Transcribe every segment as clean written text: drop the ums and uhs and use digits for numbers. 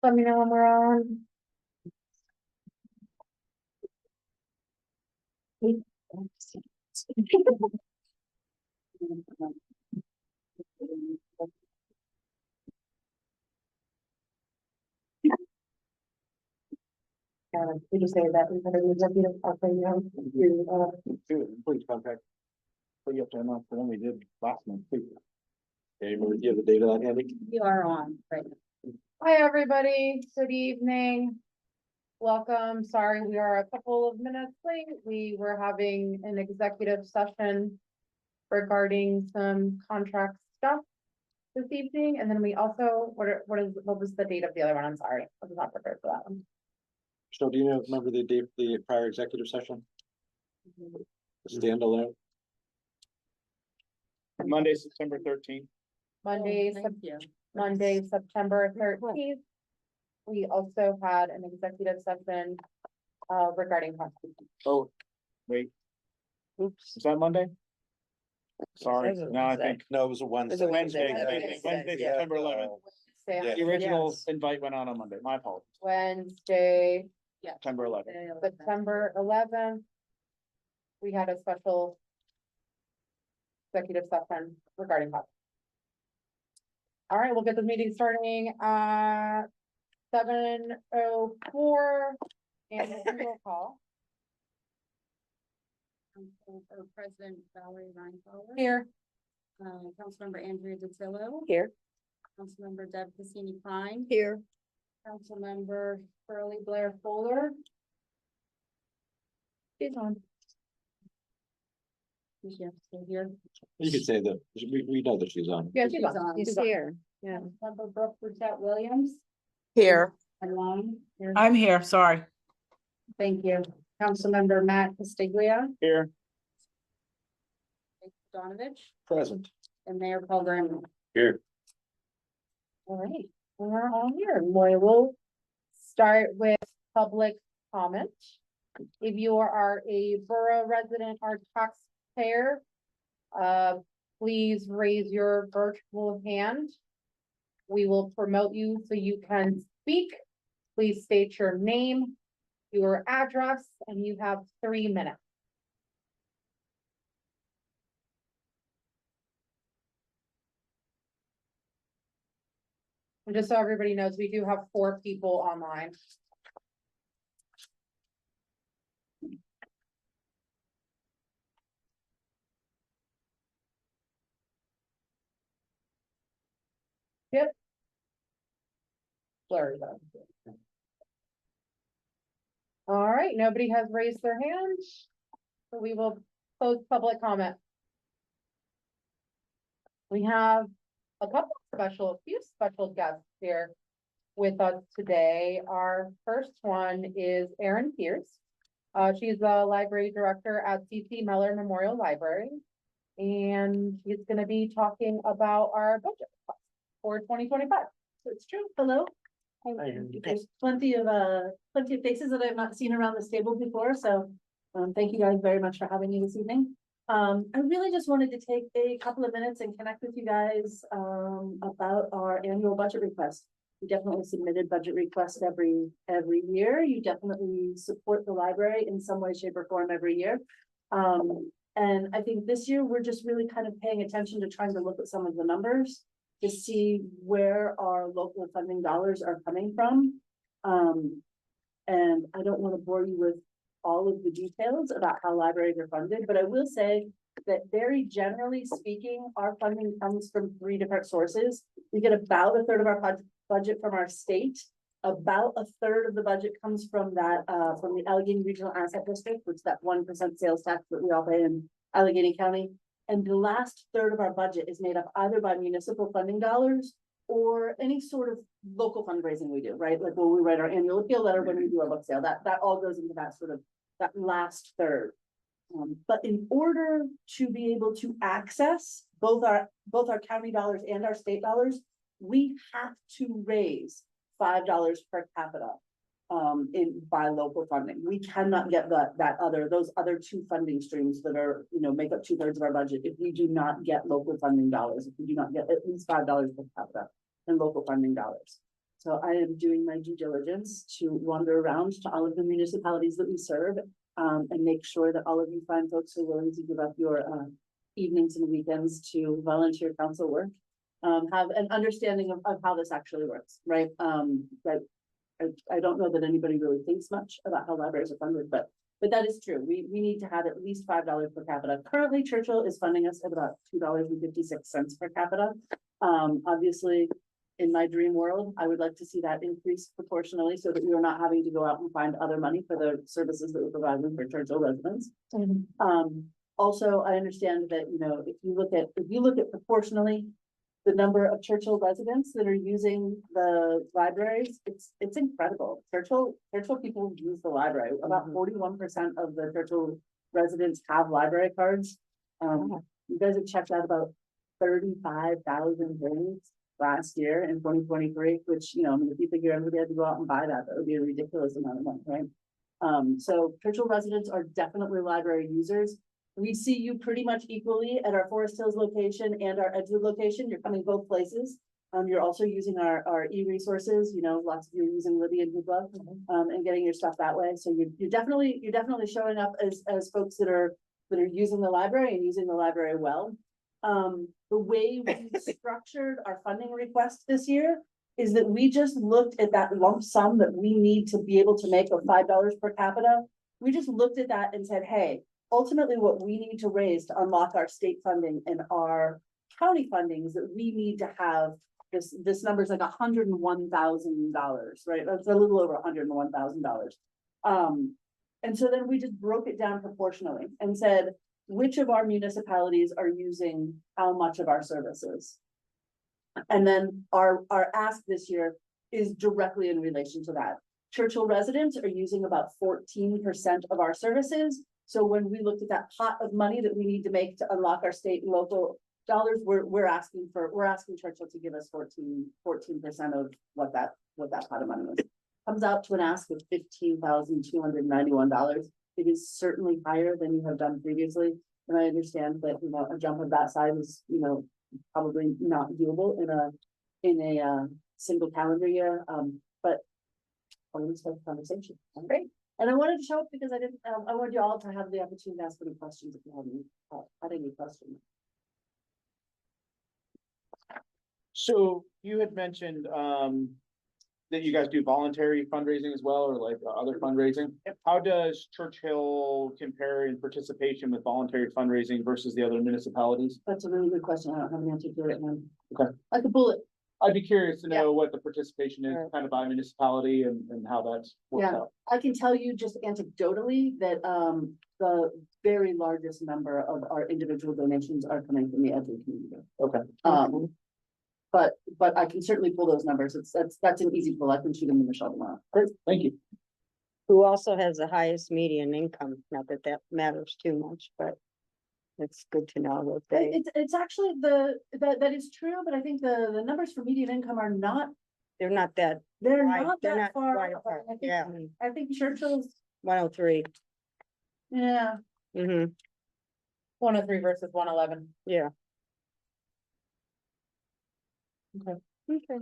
Let me know when we're on. Did you say that we had an executive Please contact. Put you up to enough for when we did last month. Please. Okay, do you have the data that handy? You are on, right? Hi, everybody. Good evening. Welcome. Sorry, we are a couple of minutes late. We were having an executive session regarding some contract stuff this evening. And then we also, what was the date of the other one? I'm sorry. I was not prepared for that one. So do you remember the date of the prior executive session? The standalone? Monday, September 13th. Monday, Thank you. Monday, September 13th. We also had an executive session regarding constitution. Oh, wait, Oops. is that Monday? Sorry, Says it no, I Wednesday. think No, it was a Wednesday. It was a Wednesday, Wednesday. Wednesday, Yeah. September 11th. Say The original Yes. invite went out on Monday, my apologies, Wednesday, September 11th. September 11th. We had a special executive session regarding that. All right, we'll get the meeting starting at 7:04 and roll call. President Valerie Reinfeller. Here. Councilmember Andrea Datillo. Here. Councilmember Deb Cassini Klein. Here. Councilmember Shirley Blair Fuller. She's on. Is she still here? You could say that, we know that she's on. Yeah, She's on. She's here. Yeah. Councilmember Brooke Bridgette Williams. Here, And Long. Here. I'm here, sorry. Thank you. Councilmember Matt Castiglia. Here, Donovich. Present. And Mayor Paul Graham. Here. All right, we're all here. We will start with public comment. If you are a borough resident or taxpayer, please raise your virtual hand. We will promote you so you can speak. Please state your name, your address, and you have 3 minutes. And just so everybody knows, we do have 4 people online. Yep. Blurry though. All right, nobody has raised their hands, so we will close public comment. We have a few special guests here with us today. Our first one is Erin Pierce. She's the library director at C.C. Mellor Memorial Library. And she's gonna be talking about our budget for 2025. So it's true. Hello. There's plenty of faces that I've not seen around this table before, so thank you guys very much for having me this evening. I really just wanted to take a couple of minutes and connect with you guys about our annual budget request. We definitely submitted budget requests every year. You definitely support the library in some way, shape, or form every year. And I think this year we're just really kind of paying attention to trying to look at some of the numbers to see where our local funding dollars are coming from. And I don't want to bore you with all of the details about how libraries are funded, but I will say that very generally speaking, our funding comes from 3 different sources. We get about 1/3 of our budget from our state. About 1/3 of the budget comes from that, from the Allegheny Regional Asset District, which is that 1% sales tax that we all pay in Allegheny County. And the last 1/3 of our budget is made up either by municipal funding dollars or any sort of local fundraising we do, right? Like when we write our annual appeal letter, when we do our book sale, that all goes into that sort of, that last 1/3. But in order to be able to access both our county dollars and our state dollars, we have to raise $5 per capita by local funding. We cannot get those other 2 funding streams that are, make up 2/3 of our budget if we do not get local funding dollars, if we do not get at least $5 per capita in local funding dollars. So I am doing my due diligence to wander around to all of the municipalities that we serve, and make sure that all of you fine folks are willing to give up your, evenings and weekends to volunteer council work. Have an understanding of how this actually works, right? That I don't know that anybody really thinks much about how libraries are funded, but that is true. We need to have at least $5 per capita. Currently, Churchill is funding us at about $2.56 per capita. Obviously, in my dream world, I would like to see that increase proportionally so that we are not having to go out and find other money for the services that we're providing for Churchill residents. Also, I understand that, you know, if you look at proportionally the number of Churchill residents that are using the libraries, it's incredible. Churchill people use the library. About 41% of the Churchill residents have library cards. You guys have checked out about 35,000 things last year in 2023, which, you know, I mean, if you figure everybody had to go out and buy that, that would be a ridiculous amount of money, right? So Churchill residents are definitely library users. We see you pretty much equally at our Forest Hills location and our Edgewood location. You're coming both places. You're also using our e-resources, you know, lots of you are using Libby and Hoopla, and getting your stuff that way. So you're definitely showing up as folks that are using the library and using the library well. The way we structured our funding request this year is that we just looked at that lump sum that we need to be able to make of $5 per capita. We just looked at that and said, hey, ultimately what we need to raise to unlock our state funding and our county fundings that we need to have this number is like $101,000, right? That's a little over $101,000. And so then we just broke it down proportionally and said, which of our municipalities are using how much of our services? And then our ask this year is directly in relation to that. Churchill residents are using about 14% of our services. So when we looked at that pot of money that we need to make to unlock our state and local dollars, we're asking Churchill to give us 14% of what that pot of money is. Comes out to an ask of $15,291. It is certainly higher than you have done previously. And I understand that, you know, a jump of that size is, you know, probably not doable in a single calendar year. But let's start the conversation. Great. And I wanted to show up because I wanted you all to have the opportunity to ask any questions if you had any questions. So you had mentioned, that you guys do voluntary fundraising as well, or like other fundraising. How does Churchill compare in participation with voluntary fundraising versus the other municipalities? That's a really good question. I don't have an answer to it now. Okay. I could pull it. I'd be curious to know what the participation is kind of by municipality and how that's worked Yeah. out. I can tell you just anecdotally that the very largest number of our individual donations are coming from the Edgewood community. Okay. But I can certainly pull those numbers. That's an easy pull. I can shoot them in Michelle tomorrow. Great, thank you. Who also has the highest median income, not that that matters too much, but it's good to know that they, It's actually that is true, but I think the numbers for median income are not, they're not that, they're wide. not They're that not far wide apart. apart. Yeah. I think Churchill's, 103. yeah. Mm-hmm. 103 versus 111. Yeah. Okay. Okay.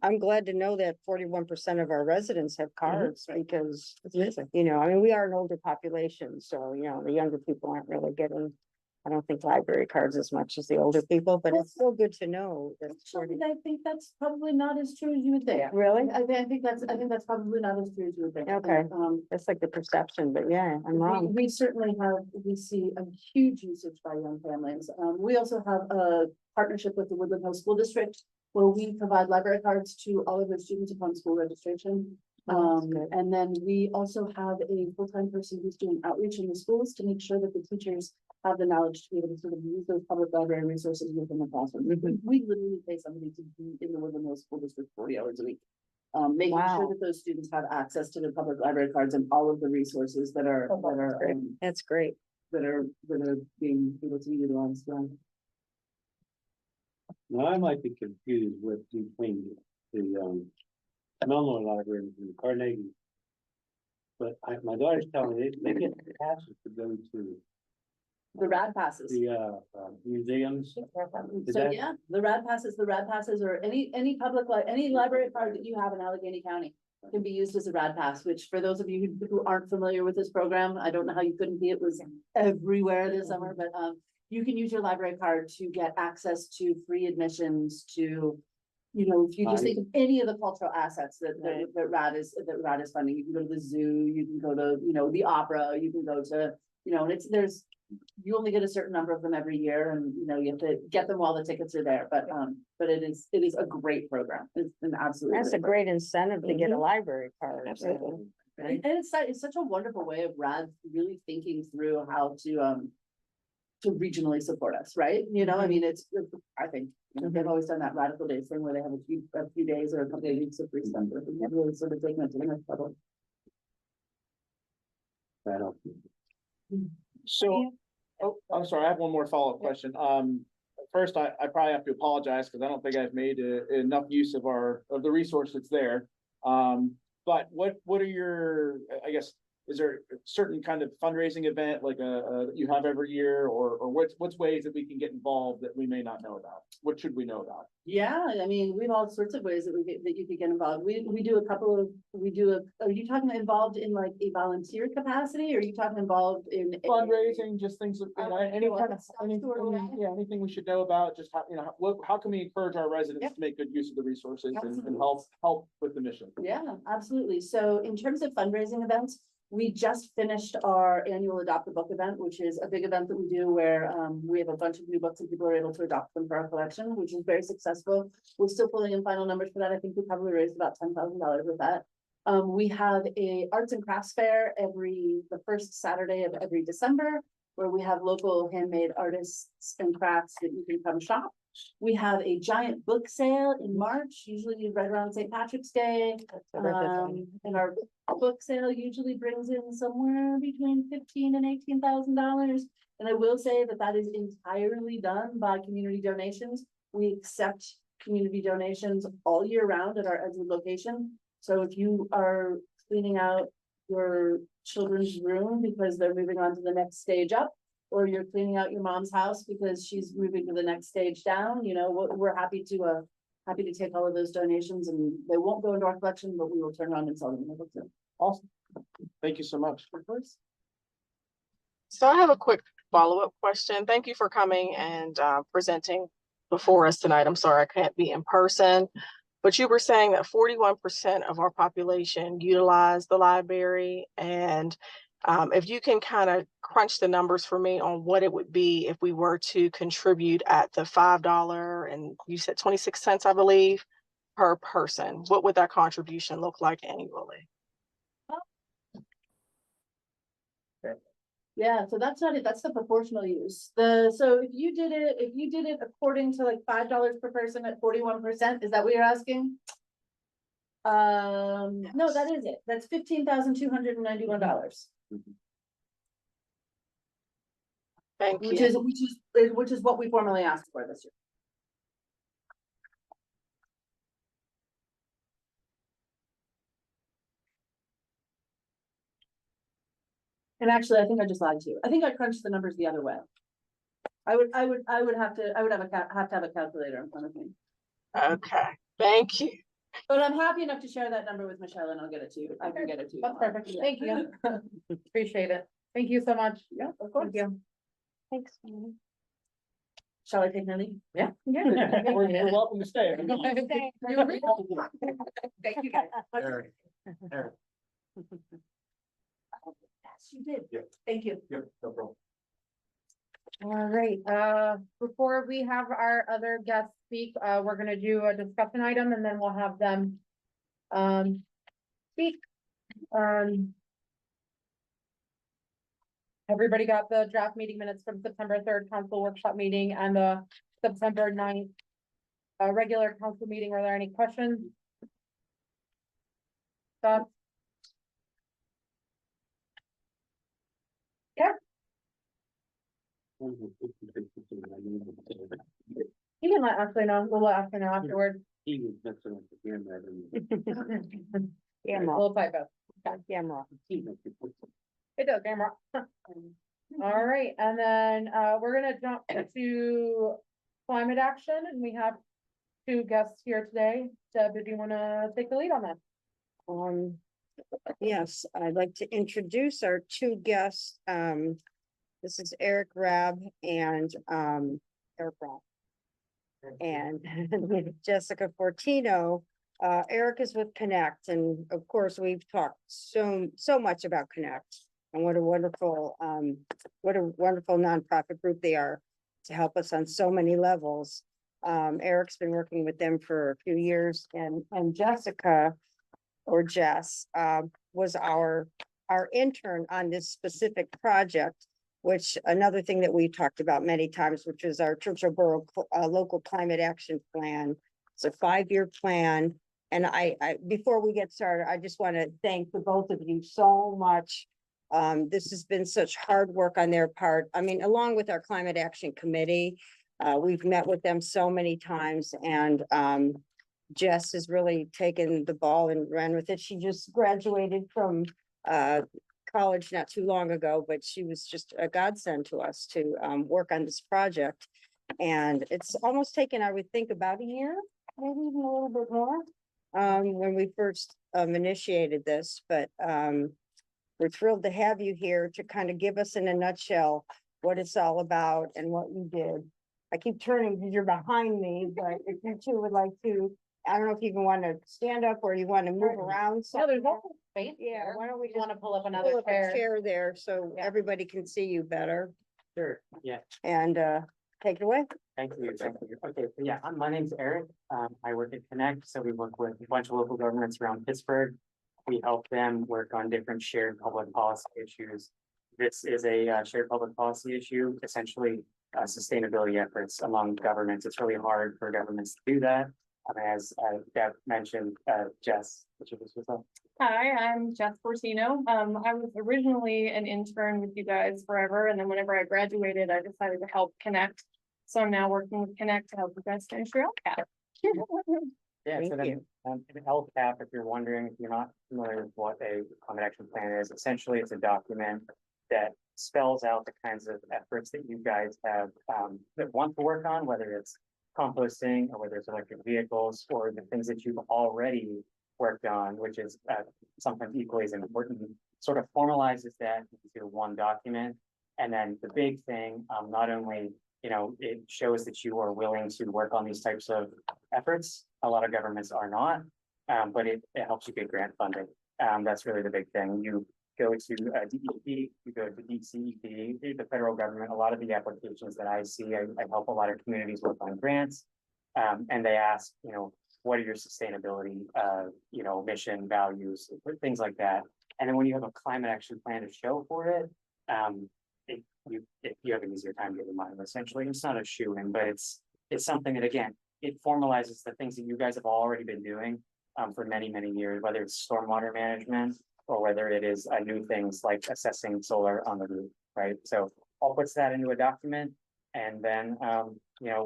I'm glad to know that 41% of our residents have cards because, you know, I mean, we are an older population, so, you know, the younger people aren't really getting, I don't think library cards as much as the older people, but it's still good to know that. Actually, I think that's probably not as true as you would think. Really? I think that's probably not as true as you would think. Okay. That's like the perception, but yeah, I'm wrong. We certainly we see a huge usage by young families. We also have a partnership with the Woodland Hills School District where we provide library cards to all of their students upon school registration. And then we also have a full-time person who's doing outreach in the schools to make sure that the teachers have the knowledge to be able to sort of use those public library resources within the classroom. We literally pay somebody to be in the Woodland Hills School District 40 hours a week. Making sure that those students have access to the public library cards and all of the resources that are That's great. that are being able to be utilized. Now, I might be confused with between the Melmore Library and the Carnegie. But my daughter's telling me they get passes to go to the rad passes. Museums. Is So that- yeah, the rad passes or any public, any library card that you have in Allegheny County can be used as a rad pass, which for those of you who aren't familiar with this program, I don't know how you couldn't be, it was everywhere this summer, but you can use your library card to get access to free admissions to, you know, if you just think of any of the cultural assets that rad is funding, you can go to the zoo, you can go to, you know, the opera, you can go to, you know, and you only get a certain number of them every year, and you know, you have to get them while the tickets are there, but it is a great program. It's an absolutely. That's a great incentive to get a library card. Absolutely. And it's such a wonderful way of rad really thinking through how to regionally support us, right? You know, I mean, I think, you know, they've always done that Radical Days thing where they have a few days or a couple of weeks of free stuff. But they've really sort of taken it to the next level. So, oh, I'm sorry, I have one more follow-up question. First, I probably have to apologize because I don't think I've made enough use of the resource that's there. But what are your, I guess, is there a certain kind of fundraising event like that you have every year, or what's ways that we can get involved that we may not know about? What should we know about? Yeah, I mean, we have all sorts of ways that you could get involved. We do a couple of, are you talking involved in like a volunteer capacity? Or are you talking involved in? Fundraising, just things, you know, any kind of, Absolutely. anything we should know about, just how, you know, how can we encourage our residents Yep. to make good use of the resources and Absolutely. help with the mission? Yeah, absolutely. So in terms of fundraising events, we just finished our annual Adopt a Book event, which is a big event that we do where we have a bunch of new books and people are able to adopt them for our collection, which is very successful. We're still pulling in final numbers for that. I think we probably raised about $10,000 with that. We have a arts and crafts fair the first Saturday of every December, where we have local handmade artists and crafts that you can come shop. We have a giant book sale in March, usually right around St. Patrick's Day. And our book sale usually brings in somewhere between $15,000 and $18,000. And I will say that is entirely done by community donations. We accept community donations all year round at our Edgewood location. So if you are cleaning out your children's room because they're moving on to the next stage up, or you're cleaning out your mom's house because she's moving to the next stage down, you know, we're happy to take all of those donations, and they won't go into our collection, but we will turn around and sell them. Awesome. Thank you so much. Of course. So I have a quick follow-up question. Thank you for coming and presenting before us tonight. I'm sorry I can't be in person, but you were saying that 41% of our population utilize the library, and if you can kind of crunch the numbers for me on what it would be if we were to contribute at the $5 and you said 26 cents, I believe, per person, what would that contribution look like annually? Yeah, so that's not it. That's the proportional use. So if you did it according to like $5 per person at 41%, is that what you're asking? No, that is it. That's $15,291. Thank Which you. is what we formally asked for this year. And actually, I think I just lied to you. I think I crunched the numbers the other way. I would have a calculator in front of me. Okay, thank you. But I'm happy enough to share that number with Michelle, and I'll get it to you. I can get it to you. That's perfect. Yeah. Thank you. Appreciate it. Thank you so much. Yeah, of course. Thank you. Thanks. Shall I take my leave? Yeah. You're welcome to stay. Thank you, guys. Eric. Yes, you did. Yeah. Thank you. Yep, no problem. All right, before we have our other guests speak, we're gonna do a discussion item and then we'll have them speak. Everybody got the draft meeting minutes from September 3rd council workshop meeting and the September 9th regular council meeting. Are there any questions? Thoughts? You can let Ashley know. We'll let Ashley know afterwards. He was messing with the camera. Camera, Little typo. camera. It does, camera. All right, and then, we're gonna jump to climate action, and we have two guests here today. Deb, do you wanna take the lead on that? Um, yes, I'd like to introduce our two guests. This is Eric Rabb and, Eric Rabb. And Jessica Fortino. Eric is with Connect, and of course, we've talked so much about Connect. And what a wonderful nonprofit group they are to help us on so many levels. Eric's been working with them for a few years, and Jessica, or Jess, was our intern on this specific project, which another thing that we talked about many times, which is our Churchill Borough local climate action plan. It's a 5-year plan. And I before we get started, I just want to thank the both of you so much. This has been such hard work on their part. I mean, along with our climate action committee, we've met with them so many times, and Jess has really taken the ball and ran with it. She just graduated from college not too long ago, but she was just a godsend to us to work on this project. And it's almost taken, I would think, about a year, maybe even a little bit more, when we first initiated this. But we're thrilled to have you here to kind of give us in a nutshell what it's all about and what you did. I keep turning because you're behind me, but if you two would like to, I don't know if you even want to stand up or you want to move around. Yeah, there's somewhere. no space Yeah, here. why don't we just Wanna pull up pull another up a chair? chair there so Yeah. everybody can see you better, Sure, yeah, and take it away. thank you, thank you. Okay, so yeah, my name's Eric. I work at Connect, so we work with a bunch of local governments around Pittsburgh. We help them work on different shared public policy issues. This is a shared public policy issue, essentially sustainability efforts among governments. It's really hard for governments to do that. As Deb mentioned, Jess, introduce yourself. Hi, I'm Jess Fortino. I was originally an intern with you guys forever, and then whenever I graduated, I decided to help Connect. So I'm now working with Connect to help you guys finish your LCAP. Yeah, so Thank then, you. an LCAP, if you're wondering, if you're not familiar with what a climate action plan is, essentially it's a document that spells out the kinds of efforts that you guys have, that want to work on, whether it's composting or whether it's electric vehicles or the things that you've already worked on, which is sometimes equally as important, sort of formalizes that into one document. And then the big thing, not only, it shows that you are willing to work on these types of efforts. A lot of governments are not, but it helps you get grant funding. That's really the big thing. You go to DEP, you go to DCEP, the federal government. A lot of the applications that I see, I help a lot of communities work on grants, and they ask, what are your sustainability, mission values, things like that. And then when you have a climate action plan to show for it, you have an easier time getting money. Essentially, it's not a shoe-in, but it's something that, again, it formalizes the things that you guys have already been doing for many, many years, whether it's stormwater management or whether it is new things like assessing solar on the roof, right? So I'll put that into a document, and then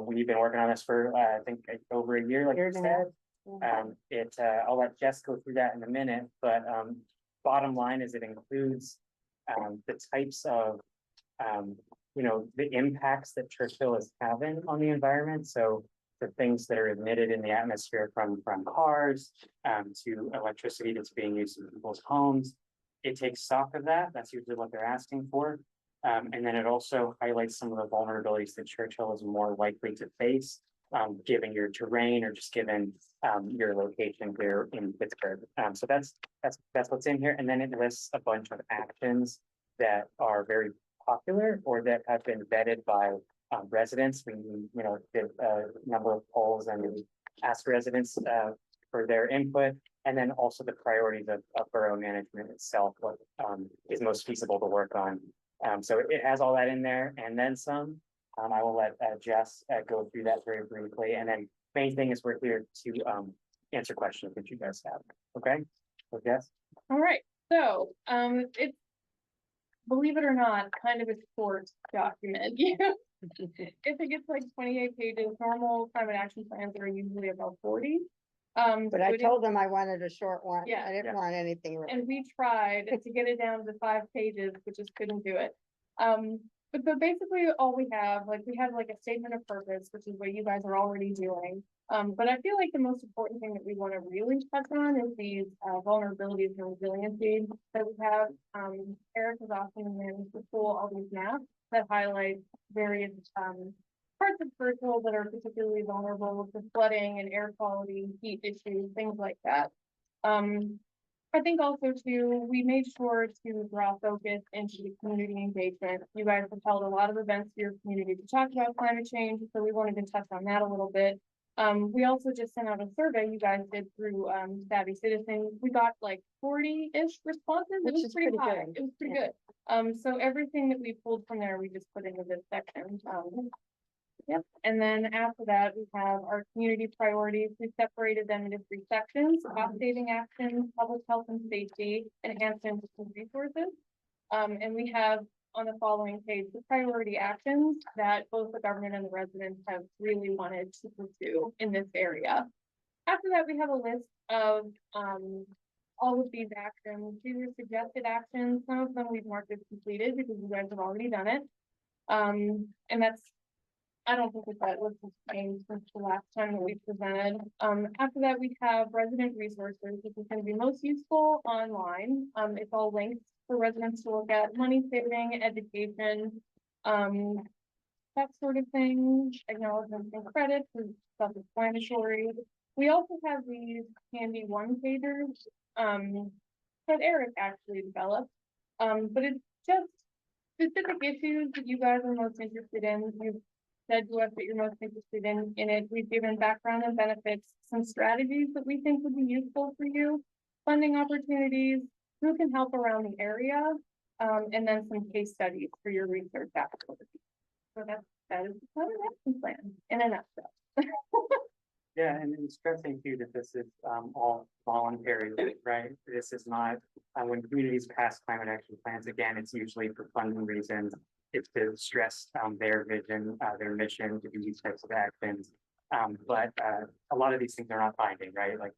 we've been working on this for I think over a year, like you said. I'll let Jess go through that in a minute, but bottom line is it includes the types of the impacts that Churchill is having on the environment. So the things that are emitted in the atmosphere from cars, to electricity that's being used in people's homes. It takes stock of that. That's usually what they're asking for. And then it also highlights some of the vulnerabilities that Churchill is more likely to face, given your terrain or just given your location here in Pittsburgh. So that's what's in here. And then it lists a bunch of actions that are very popular or that have been vetted by residents. We did a number of polls and we asked residents for their input, and then also the priorities of borough management itself, what is most feasible to work on. So it has all that in there and then some. I will let Jess go through that very briefly, and then main thing is we're here to answer questions that you guys have. Okay, so Jess. All right, so it's, believe it or not, kind of a short document. If it gets like 28 pages, normal climate action plans are usually about 40. But so I it is- told them I wanted a short one. Yeah. I didn't want anything. And we tried to get it down to 5 pages, but just couldn't do it. But so basically all we have like a statement of purpose, which is what you guys are already doing. But I feel like the most important thing that we want to really touch on is these vulnerabilities and resiliency that we have. Eric has often been to pull all these maps that highlight various parts of Churchill that are particularly vulnerable to flooding and air quality, heat issues, things like that. I think also too, we made sure to draw focus into the community engagement. You guys have held a lot of events for your community to talk about climate change, so we wanted to touch on that a little bit. We also just sent out a survey you guys did through Savvy Citizen. We got like 40-ish responses. It Which was is pretty pretty high. good. It was pretty Yeah. good. So everything that we pulled from there, we just put into this section. Yep, and then after that, we have our community priorities. We separated them into 3 sections: cost saving actions, public health and safety, enhancements to resources. And we have on the following page, the priority actions that both the government and the residents have really wanted to pursue in this area. After that, we have a list of all of these actions. These are suggested actions. Some of them we've marked as completed because you guys have already done it. And that's, I don't think that list has changed since the last time that we presented. After that, we have resident resources, which is going to be most useful online. It's all linked for residents to look at: money saving, education, that sort of thing, acknowledgements and credits, and self-explanatory. We also have these handy one-pagers that Eric actually developed. But it's just specific issues that you guys are most interested in. You've said to us that you're most interested in it. We've given background and benefits, some strategies that we think would be useful for you, funding opportunities, who can help around the area, and then some case studies for your research afterwards. So that is the climate action plan in a nutshell. Yeah, and stressing too that this is all voluntary, right? This is not, when communities pass climate action plans, again, it's usually for funding reasons. It's to stress their vision, their mission to do these types of actions. But a lot of these things are not binding, right? Like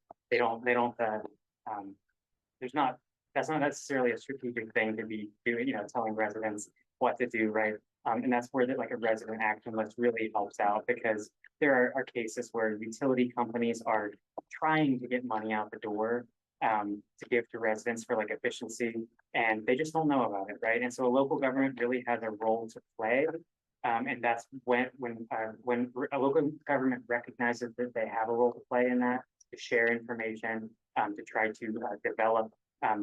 that's not necessarily a strategic thing to be doing, telling residents what to do, right? And that's where like a resident action list really helps out, because there are cases where utility companies are trying to get money out the door to give to residents for like efficiency, and they just don't know about it, right? And so a local government really has a role to play. And that's when a local government recognizes that they have a role to play in that, to share information, to try to develop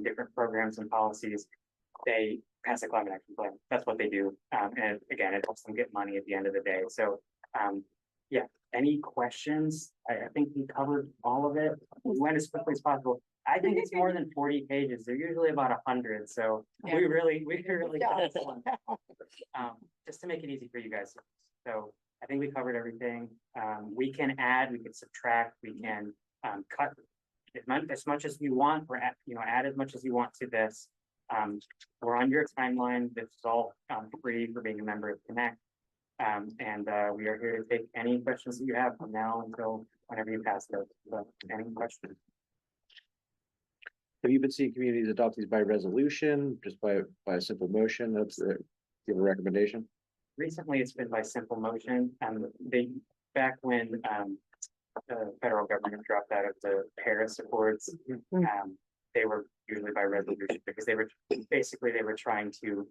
different programs and policies, they pass a climate action plan. That's what they do. And again, it helps them get money at the end of the day. So yeah, any questions? I think we covered all of it. We went as quickly as possible. I think it's more than 40 pages. They're usually about 100. So we really got this one. Just to make it easy for you guys. So I think we covered everything. We can add, we can subtract, we can cut as much as you want, or add as much as you want to this. We're on your timeline. This is all free for being a member of Connect. And we are here to take any questions that you have from now until whenever you pass those. So, any questions? Have you been seeing communities adopt these by resolution, just by a simple motion? That's the, give a recommendation? Recently, it's been by simple motion. Back when the federal government dropped out of the Paris Accords, they were usually by resolution, because they were trying to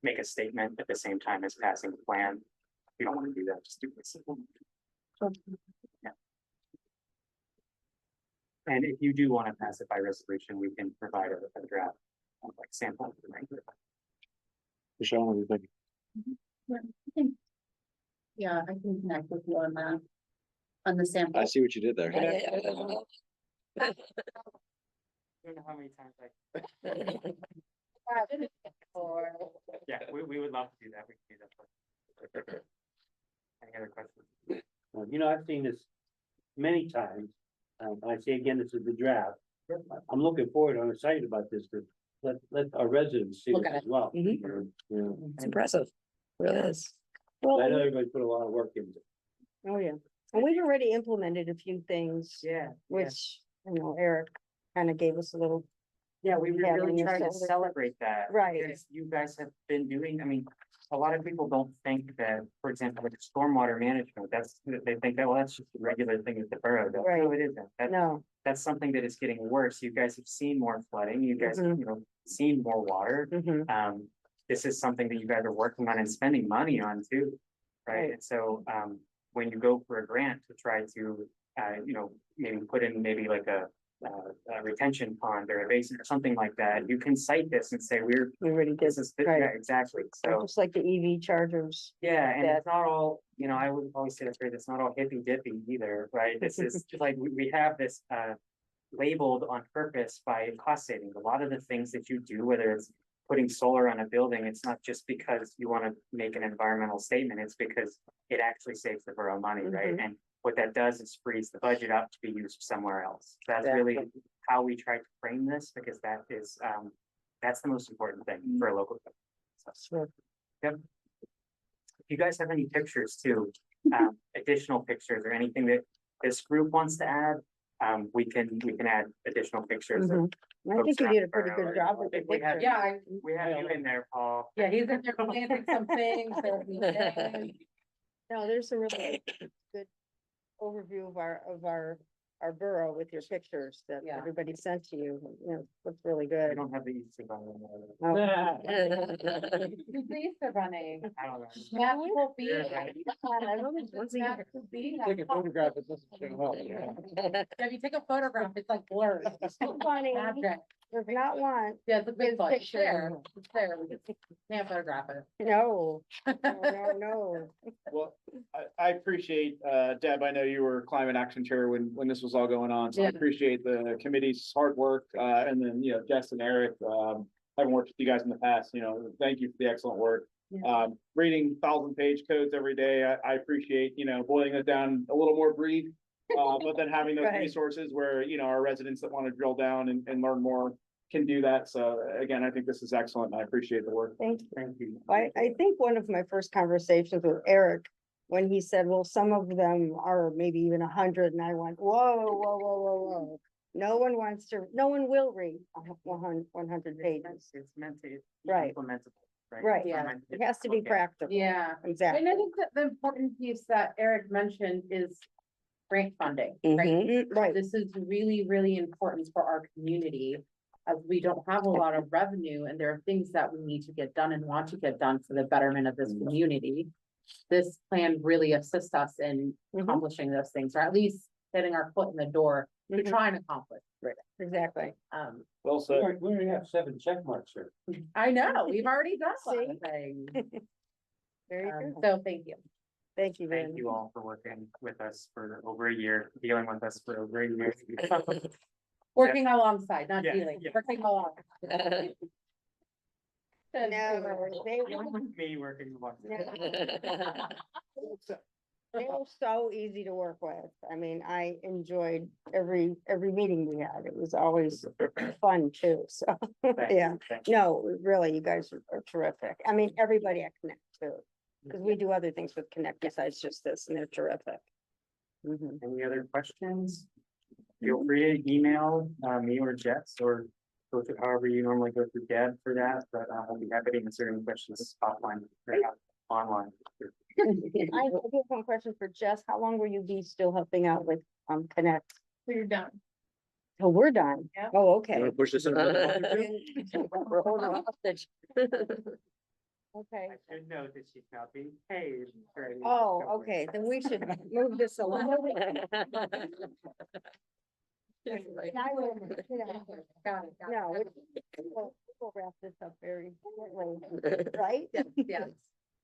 make a statement at the same time as passing the plan. We don't want to do that, just do it simple. Yeah. And if you do want to pass it by resolution, we can provide a draft, like sample. Michelle, what do you think? Yeah, I can connect with you on the sample. I see what you did there. I don't know how many times yeah, we would love to do that. We can do that. Any other questions? Well, I've seen this many times. I say again, this is the draft. I'm looking forward, I'm excited about this, to let our residents see Look it at as well. Mhm. Yeah. It's impressive. It really is. I know Well, everybody put a lot of work into it. oh yeah, and we've already implemented a few things, Yeah. which, Eric kind of gave us a little Yeah, we Yeah, really when you're try to celebrating. celebrate that. Right. Because you guys have been doing, I mean, a lot of people don't think that, for example, like stormwater management, they think that, well, that's just a regular thing that the borough does. Right. No, it isn't. No, That's something that is getting worse. You guys have seen more flooding, you guys have, Mhm. you know, seen more water. mhm, This is something that you guys are working on and spending money on too. Right? Right. And so, when you go for a grant to try to, you know, maybe put in maybe like a retention pond or a basin or something like that, you can cite this and say, we already did, this is, yeah, right, exactly. So, just like the EV chargers. yeah, and that- it's not all, you know, I would always say this phrase, it's not all hippy dippy either, right? This is just like, we have this, labeled on purpose by cost savings. A lot of the things that you do, whether it's putting solar on a building, it's not just because you want to make an environmental statement, it's because it actually saves the borough money, right? Mhm. And what that does is frees the budget up to be used somewhere else. That's really how we try to frame this, because that is, that's the most important thing for a local government. So, Sure. yep. If you guys have any pictures too, additional pictures or anything that this group wants to add, we can add additional pictures. of Mhm. I think you did a pretty good job I with the think we have- picture. Yeah, We have you in there, Paul. yeah, he's in there planting some things. No, there's a really good overview of our borough with your pictures that Yeah. everybody sent to you, you know, looks really We good. don't have the easy one. Oh. These are running. I don't know. Matt will be. Yeah. Matt will be. Take a photograph, it doesn't show up. If you take a photograph, it's like blurred. So funny. Magic. There's not one, Yeah, it's a big His one. It's picture. there. It's there. We just can't photograph it. no, no. Well, I appreciate, Deb, I know you were climate action chair when this was all going on, so I Yeah. appreciate the committee's hard work, and then, you know, Jess and Eric, having worked with you guys in the past, you know, thank you for the excellent work. Reading 1,000-page codes every day, I appreciate, you know, boiling it down a little more brief. But then having those Right. resources where, you know, our residents that want to drill down and learn more can do that. So again, I think this is excellent, and I appreciate the work. Thank you. Thank you. I think one of my first conversations with Eric, when he said, well, some of them are maybe even 100, and I went, whoa. No one will read 100 pages. It's meant to be Right. implementable, right? Right. It's Yeah. meant to It has to be look at. practical. Yeah. Exactly. And I think that the important piece that Eric mentioned is grant funding, right? Mhm, right, This is really, really important for our community. As we don't have a lot of revenue and there are things that we need to get done and want to get done for the betterment of this community. This plan really assists us in Mhm. accomplishing those things, or at least getting our foot in the door to Mhm. try and accomplish. exactly. Well said. We already have 7 check marks here. I know, we've already done a lot See? of things. Very good. So thank you. Thank you, Thank Vin. you all for working with us for over a year, dealing with us for over a year. Working alongside, not Yeah, dealing, yeah. working along. No, they Me working with. they were so easy to work with. I mean, I enjoyed every meeting we had. It was always fun too, so, yeah. No, really, you guys are terrific. I mean, everybody at Connect too, because we do other things with Connect besides just this, and they're terrific. Mhm. Any other questions? Feel free to email me or Jess, or go through however you normally go through Deb for that, but I'll be happy to answer any questions offline or online. I do have one question for Jess. How long will you be still helping out with Connect? So you're done. Oh, we're done. Yep. Oh, okay. Push this in another month or two? We're holding hostage. Okay. I should note that she's not being paid. for any- Oh, okay, then we should move this along. And I will, you know, Got it, got it. no, we'll wrap this up very shortly, right? Yes,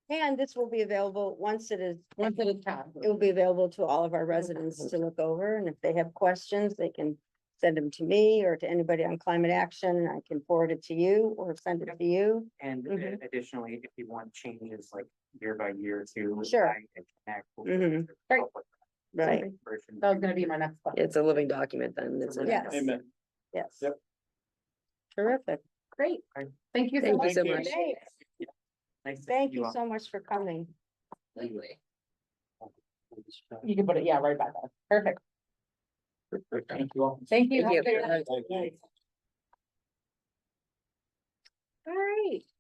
And this will be available once it is, once it is passed. it will be available to all of our residents to look over, and if they have questions, they can send them to me or to anybody on climate action, and I can forward it to you or send it to you. And Mhm. additionally, if you want changes like year by year too. Sure. I can connect with Mhm. the Great. public Right, version. That was gonna be my next question. It's a living document then, it's a. Yes. Amen. yes. Yep. Terrific. Great, Right. thank you so Thank you much. so much. Nice to see Thank you all. so much for coming. You can put it, yeah, right back there. Perfect. Thank you all. Thank you. Thank Have a you. good night.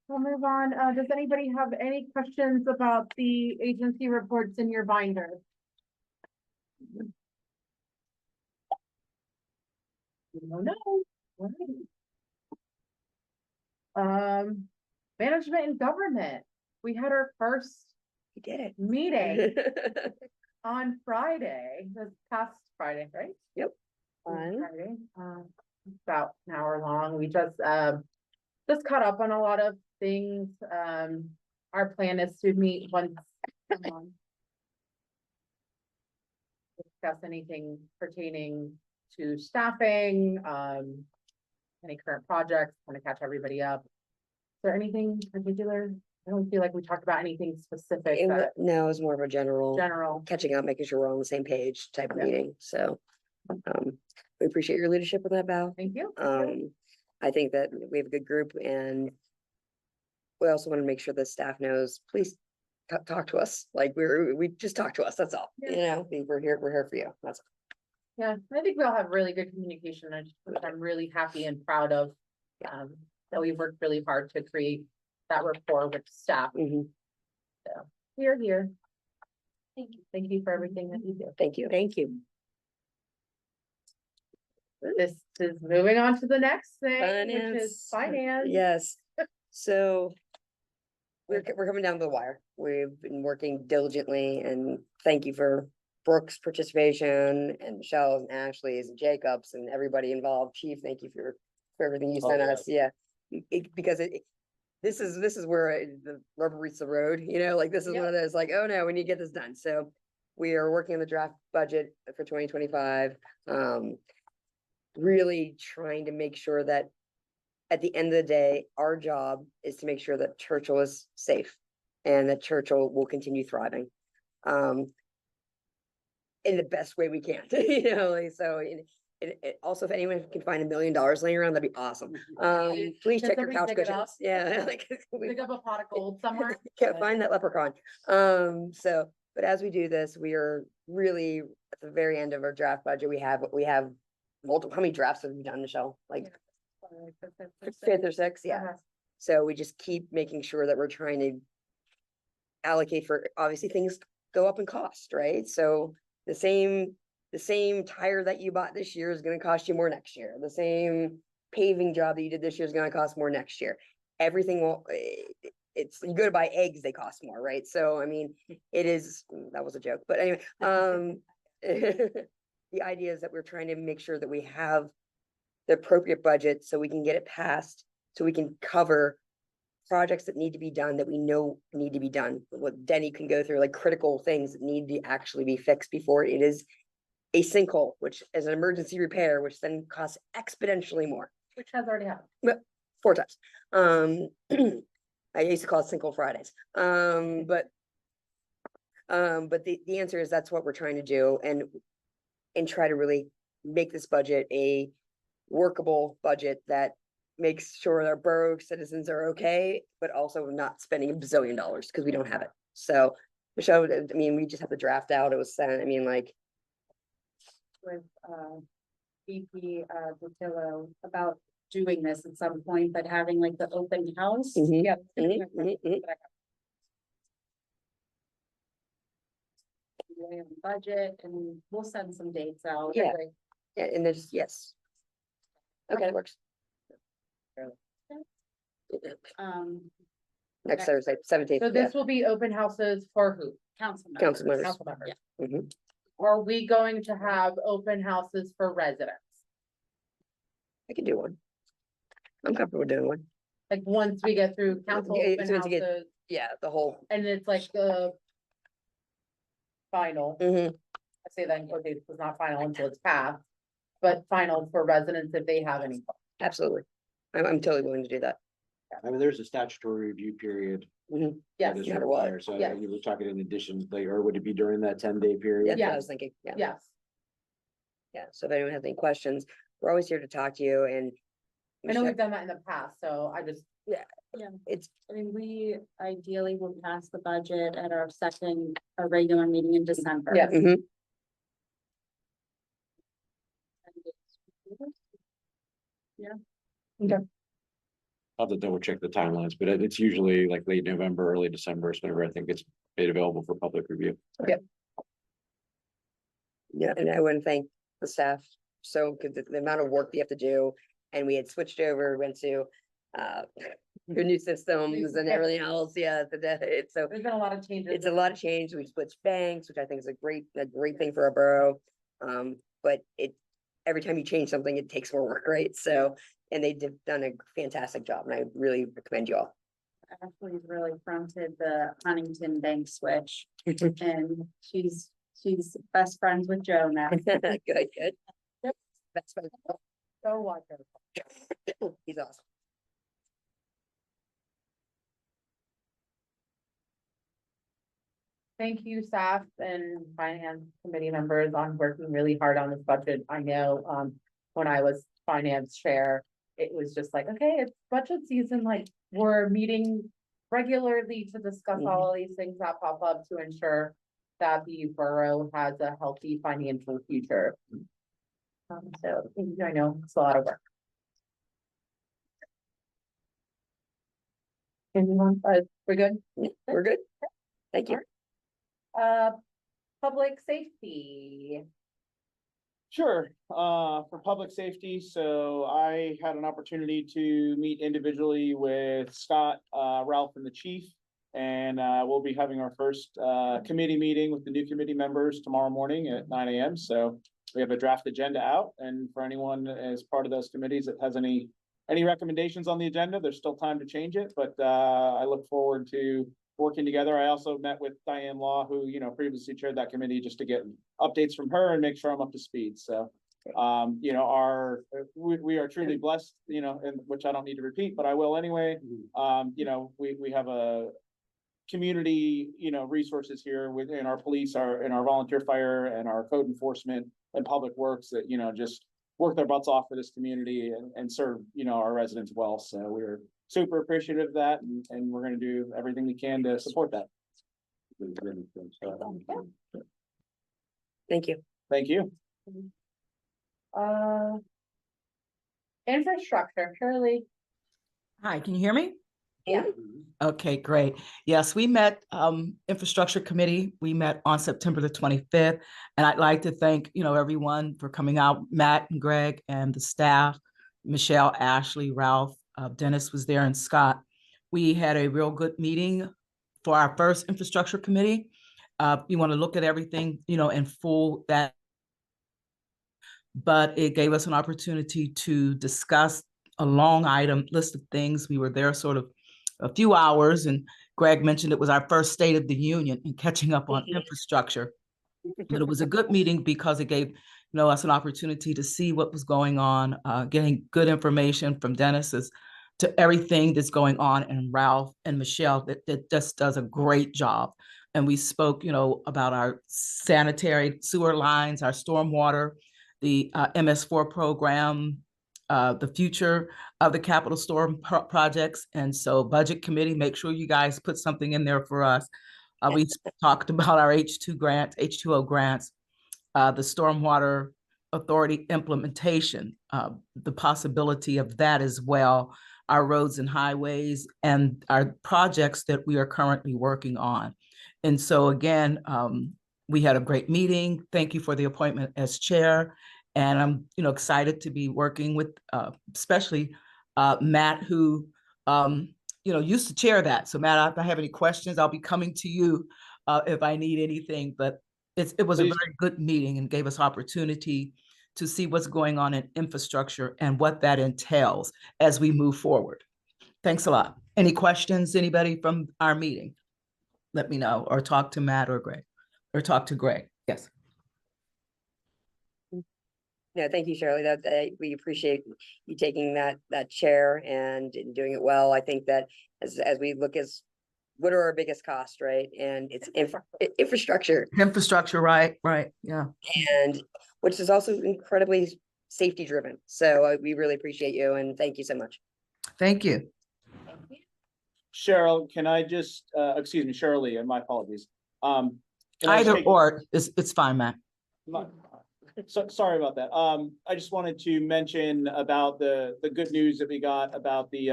we'll move on. Does anybody have any questions about the agency reports in your binder? No, no. Management and government. We had our first We did it. meeting on Friday, this past Friday, right? Yep. This Fun. Friday, about an hour long. We just caught up on a lot of things. Our plan is to meet once a month. Discuss anything pertaining to staffing, any current projects, kind of catch everybody up. Is there anything particular? I don't feel like we talked about anything specific, No, it was more of a general general. catching up, making sure we're on the same page type of Yeah. meeting, so. We appreciate your leadership with that, Val. Thank you. I think that we have a good group and we also want to make sure the staff knows, please talk to us, like we just talk to us, that's all, you know, we're here for you, that's. Yeah, I think we all have really good communication, which I'm really happy and proud of. That we worked really hard to create that rapport with staff. Mhm. So we are here. Thank you for everything that you do. Thank you. Thank you. This is moving on to the next thing, which is finance. Yes, so. We're coming down to the wire. We've been working diligently and thank you for Brooke's participation and Michelle's and Ashley's and Jacob's and everybody involved. Chief, thank you for everything you sent us. Yeah. Because this is where the rubber meets the road, you know, like this is one of those like, oh no, we need to get this done. So we are working on the draft budget for 2025. Really trying to make sure that at the end of the day, our job is to make sure that Churchill is safe and that Churchill will continue thriving. In the best way we can, you know, like, so also, if anyone can find $1 million laying around, that'd be awesome. Please check your somebody couch dig it cushions. up? Yeah, like Pick up a pot of gold somewhere. can't find that leprechaun. So, but as we do this, we are really at the very end of our draft budget. We have multiple, how many drafts have we done, Michelle? Like fifth or sixth, yeah. Uh-huh. So we just keep making sure that we're trying to allocate for, obviously things go up in cost, right? So the same tire that you bought this year is gonna cost you more next year. The same paving job that you did this year is gonna cost more next year. Everything will, it's, you go to buy eggs, they cost more, right? So, I mean, it is, that was a joke, but anyway, the idea is that we're trying to make sure that we have the appropriate budget so we can get it passed, so we can cover projects that need to be done, that we know need to be done. What Denny can go through, like critical things that need to actually be fixed before it is a sinkhole, which is an emergency repair, which then costs exponentially more. Which has already happened. 4 times. I used to call it sinkhole Fridays. But the answer is that's what we're trying to do and try to really make this budget a workable budget that makes sure our borough citizens are okay, but also not spending $1 bazillion because we don't have it. So, Michelle, I mean, we just have the draft out. It was sent, I mean, like. With VP Botillo about doing this at some point, but having like the open house. Mhm, Yep. Budget, and we'll send some dates out. Yeah. Yeah, and there's, yes. Okay, that works. Next okay. Thursday, 17th. So this will be open houses for who? Council Council members. members. Council members. Mhm. Are we going to have open houses for residents? I can do one. I'm comfortable doing one. Like once we get through council Yeah, open so once you get- houses Yeah, the whole. and it's like the final, Mhm. I say that in quotations, it's not final until it's passed, but final for residents if they have any. Absolutely. I'm totally willing to do that. I mean, there's a statutory review period. Mhm. Yes, that is no matter what. required, So Yeah. you were talking in addition, like, or would it be during that 10-day period? That's what I Yeah. was thinking. Yeah. yes. Yeah. So if anyone has any questions, we're always here to talk to you and. I know we've done that in the past, so I just, It's, I mean, we ideally will pass the budget at our regular meeting in December. Yes. mhm. I'll have to double check the timelines, but it's usually like late November, early December, is whenever I think it's made available for public review. Yeah, and I want to thank the staff. So, because the amount of work we have to do, and we had switched over, went to the new systems and everything else. Yeah, it's so There's been a lot of changes. it's a lot of change. We switched banks, which I think is a great thing for our borough. But every time you change something, it takes more work, right? So, and they've done a fantastic job, and I really recommend you all. Ashley's really fronted the Huntington Bank switch, and she's best friends with Joe now. Good. Yep. That's fine. So wonderful. He's awesome. Thank you, staff and finance committee members on working really hard on this budget. I know, when I was finance chair, it was just like, okay, it's budget season, like, we're meeting regularly to discuss all of these things that pop up to ensure that the borough has a healthy financial future. So I know it's a lot of work. Anyone, we're good? We're good. Thank you. Public safety. Sure, for public safety, so I had an opportunity to meet individually with Scott, Ralph and the chief. And we'll be having our first committee meeting with the new committee members tomorrow morning at 9 a.m. So we have a draft agenda out, and for anyone as part of those committees that has any recommendations on the agenda, there's still time to change it, but I look forward to working together. I also met with Diane Law, who, previously chaired that committee, just to get updates from her and make sure I'm up to speed. So, we are truly blessed, and which I don't need to repeat, but I will anyway. We have a community, resources here within our police, our volunteer fire and our code enforcement and public works that, just work their butts off for this community and serve, our residents well. So we're super appreciative of that, and we're gonna do everything we can to support that. Thank you. Thank you. Infrastructure, Shirley. Hi, can you hear me? Yeah. Okay, great. Yes, we met, Infrastructure Committee. We met on September the 25th. And I'd like to thank, everyone for coming out, Matt and Greg and the staff, Michelle, Ashley, Ralph, Dennis was there, and Scott. We had a real good meeting for our first Infrastructure Committee. You want to look at everything, in full that, but it gave us an opportunity to discuss a long item list of things. We were there sort of a few hours, and Greg mentioned it was our first State of the Union and catching up on infrastructure. But it was a good meeting because it gave us an opportunity to see what was going on, getting good information from Dennis as to everything that's going on, and Ralph and Michelle that just does a great job. And we spoke, about our sanitary sewer lines, our stormwater, the MS4 program, the future of the capital storm projects. And so budget committee, make sure you guys put something in there for us. We talked about our H2O grants, the stormwater authority implementation, the possibility of that as well, our roads and highways, and our projects that we are currently working on. And so again, we had a great meeting. Thank you for the appointment as chair. And I'm, excited to be working with, especially Matt, who, used to chair that. So Matt, if I have any questions, I'll be coming to you if I need anything. But it was a very good meeting and gave us opportunity to see what's going on in infrastructure and what that entails as we move forward. Thanks a lot. Any questions, anybody from our meeting? Let me know, or talk to Matt or Greg, or talk to Greg. Yes. No, thank you, Shirley. We appreciate you taking that chair and doing it well. I think that as we look as what are our biggest costs, right? And it's infrastructure. Infrastructure, right, yeah. And which is also incredibly safety driven. So we really appreciate you, and thank you so much. Thank you. Cheryl, can I just, excuse me, Shirley, and my apologies. Either or, it's fine, Matt. So sorry about that. I just wanted to mention about the good news that we got about the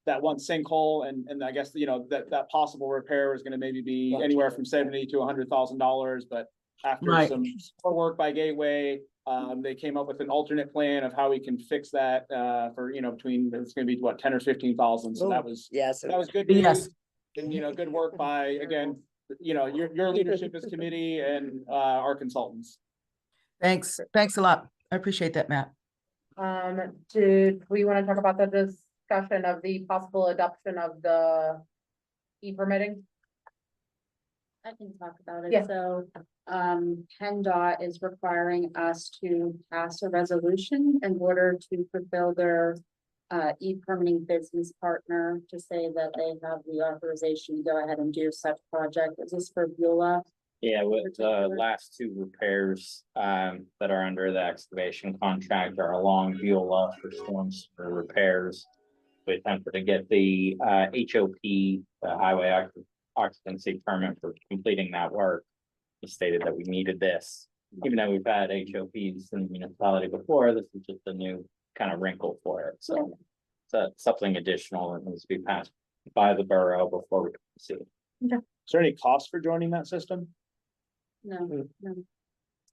that one sinkhole and I guess, that possible repair is gonna maybe be anywhere from $70,000 to $100,000, but after Right. some more work by Gateway, they came up with an alternate plan of how we can fix that, for, between, it's gonna be what, 10 or 15,000, so that was, Yes. that was good news. Yes. And, good work by, again, your leadership as committee and, our consultants. Thanks a lot. I appreciate that, Matt. Did we want to talk about the discussion of the possible adoption of the e-permitting? I can talk about it. Yeah. So, PennDOT is requiring us to pass a resolution in order to fulfill their e-permitting business partner to say that they have the authorization to go ahead and do such project. Is this for Beulah? Yeah, with the Particular? last two repairs, that are under the excavation contract are along Beulah for storms for repairs. We attempted to get the, HOP, the highway occupancy permit for completing that work. He stated that we needed this, even though we've had HOPs in the municipality before, this is just a new kind of wrinkle for it, so. It's something additional that needs to be passed by the borough before we can see. Is there any cost for joining that system? No, no.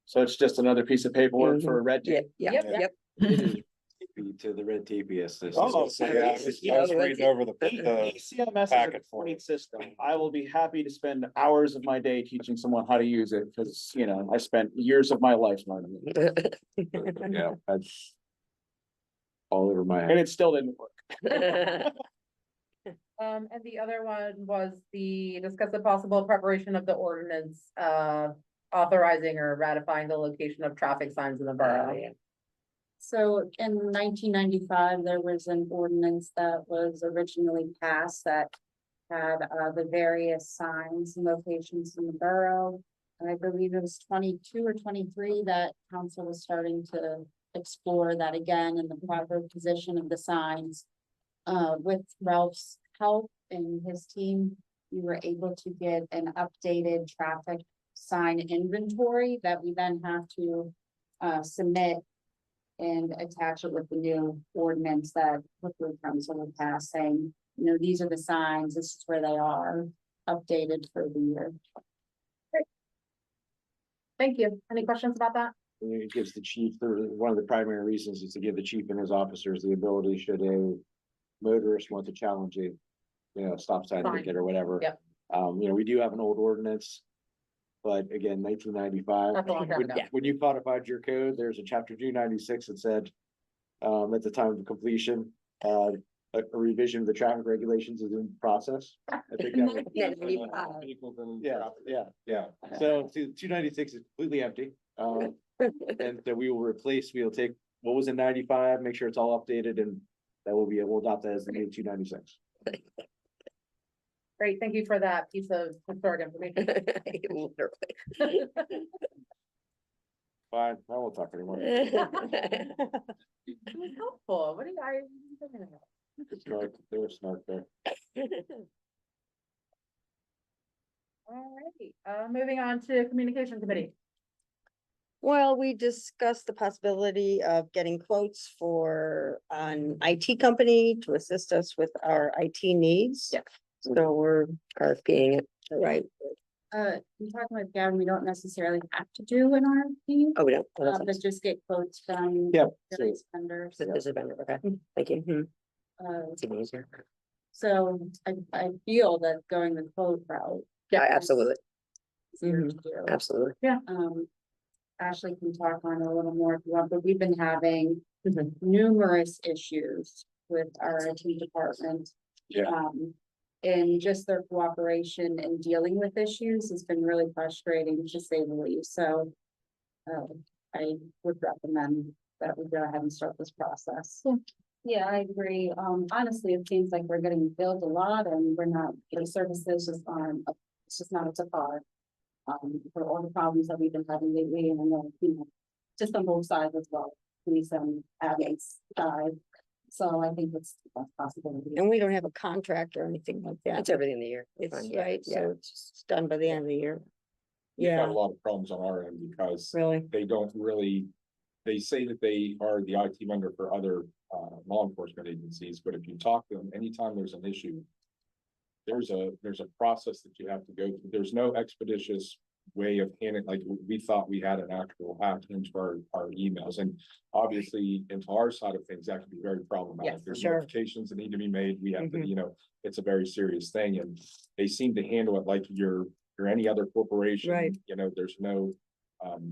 So it's just another piece of paperwork for a red Yeah, tape? yeah, Yep. yep. To the red TPS. Oh, Yeah, I was reading over the ECMS is a packet for great system. I will be happy to spend hours of my day teaching someone how to use it, because, I spent years of my life learning it, Yeah, that's all over my and head. it still didn't work. And the other one was discuss the possible preparation of the ordinance, authorizing or ratifying the location of traffic signs in the borough. So in 1995, there was an ordinance that was originally passed that had the various signs and locations in the borough. And I believe it was 22 or 23 that council was starting to explore that again in the proper position of the signs. With Ralph's help and his team, we were able to get an updated traffic sign inventory that we then have to submit and attach it with the new ordinance that hopefully comes will pass saying, these are the signs, this is where they are, updated for the year. Thank you. Any questions about that? It gives the chief, one of the primary reasons is to give the chief and his officers the ability, should a motorist want to challenge a, stop sign Fine. ticket or whatever. Yep. We do have an old ordinance. But again, 1995, That's a long time ago. when you codified your code, there's a chapter 296 that said, at the time of completion, a revision of the traffic regulations is in process. I think that was. Yeah. So 296 is completely empty. And that we'll take what was in 95, make sure it's all updated, and we'll adopt that as the new 296. Great, thank you for that piece of historic information. Fine, I won't talk anymore. It was helpful. What do I? There was snark there. All right, moving on to communication committee. Well, we discussed the possibility of getting quotes for an IT company to assist us with our IT needs. Yeah. So we're RFPing it, right? I'm talking with Gavin, we don't necessarily have to do an RFP, Oh, we don't. Oh, that's but just get quotes from Yeah. various vendors. There's a vendor, okay, thank you. Uh, It's easier. So I feel that going the quote route. Yeah, absolutely, is easier to do. absolutely. Ashley can talk on it a little more if you want, but we've been having numerous issues with our IT department. Yeah. And just their cooperation in dealing with issues has been really frustrating to say the least, so. I would recommend that we go ahead and start this process. Yeah, I agree. Honestly, it seems like we're getting billed a lot and we're not, the services just aren't, it's just not up to par. For all the problems that we've been having lately, and I know, just on both sides as well, police and admins side. So I think it's a possibility. And we don't have a contract or anything like that. It's everything in the year. It's Fine, yeah, right, yeah. so it's done by the end of the year. We've had Yeah, a lot of problems on our end because really. they don't really they say that they are the IT vendor for other law enforcement agencies, but if you talk to them, anytime there's an issue, there's a process that you have to go through. There's no expeditious way of handling, like, we thought we had an actual hack into our emails, and obviously into our side of things, that can be very problematic. Yes, There's sure. notifications that need to be made. We have to, it's a very serious thing, and they seem to handle it like you're any other corporation. Right. There's no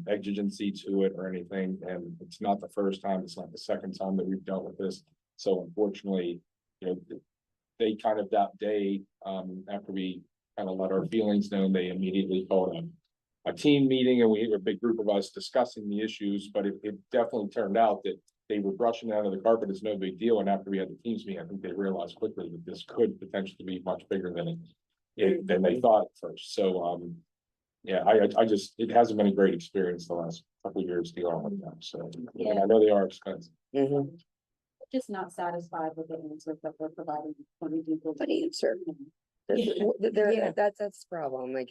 exigency to it or anything, and it's not the first time, it's not the second time that we've dealt with this. So unfortunately, they kind of that day, after we kind of let our feelings known, they immediately called a team meeting, and we had a big group of us discussing the issues, but it definitely turned out that they were brushing it under the carpet. It's no big deal. And after we had the teams meeting, I think they realized quickly that this could potentially be much bigger than they thought at first. So, yeah, it hasn't been a great experience the last couple of years dealing with them. So, and I know they are expensive. Just not satisfied with the answer that we're providing. When we do But answer. That's the problem. Like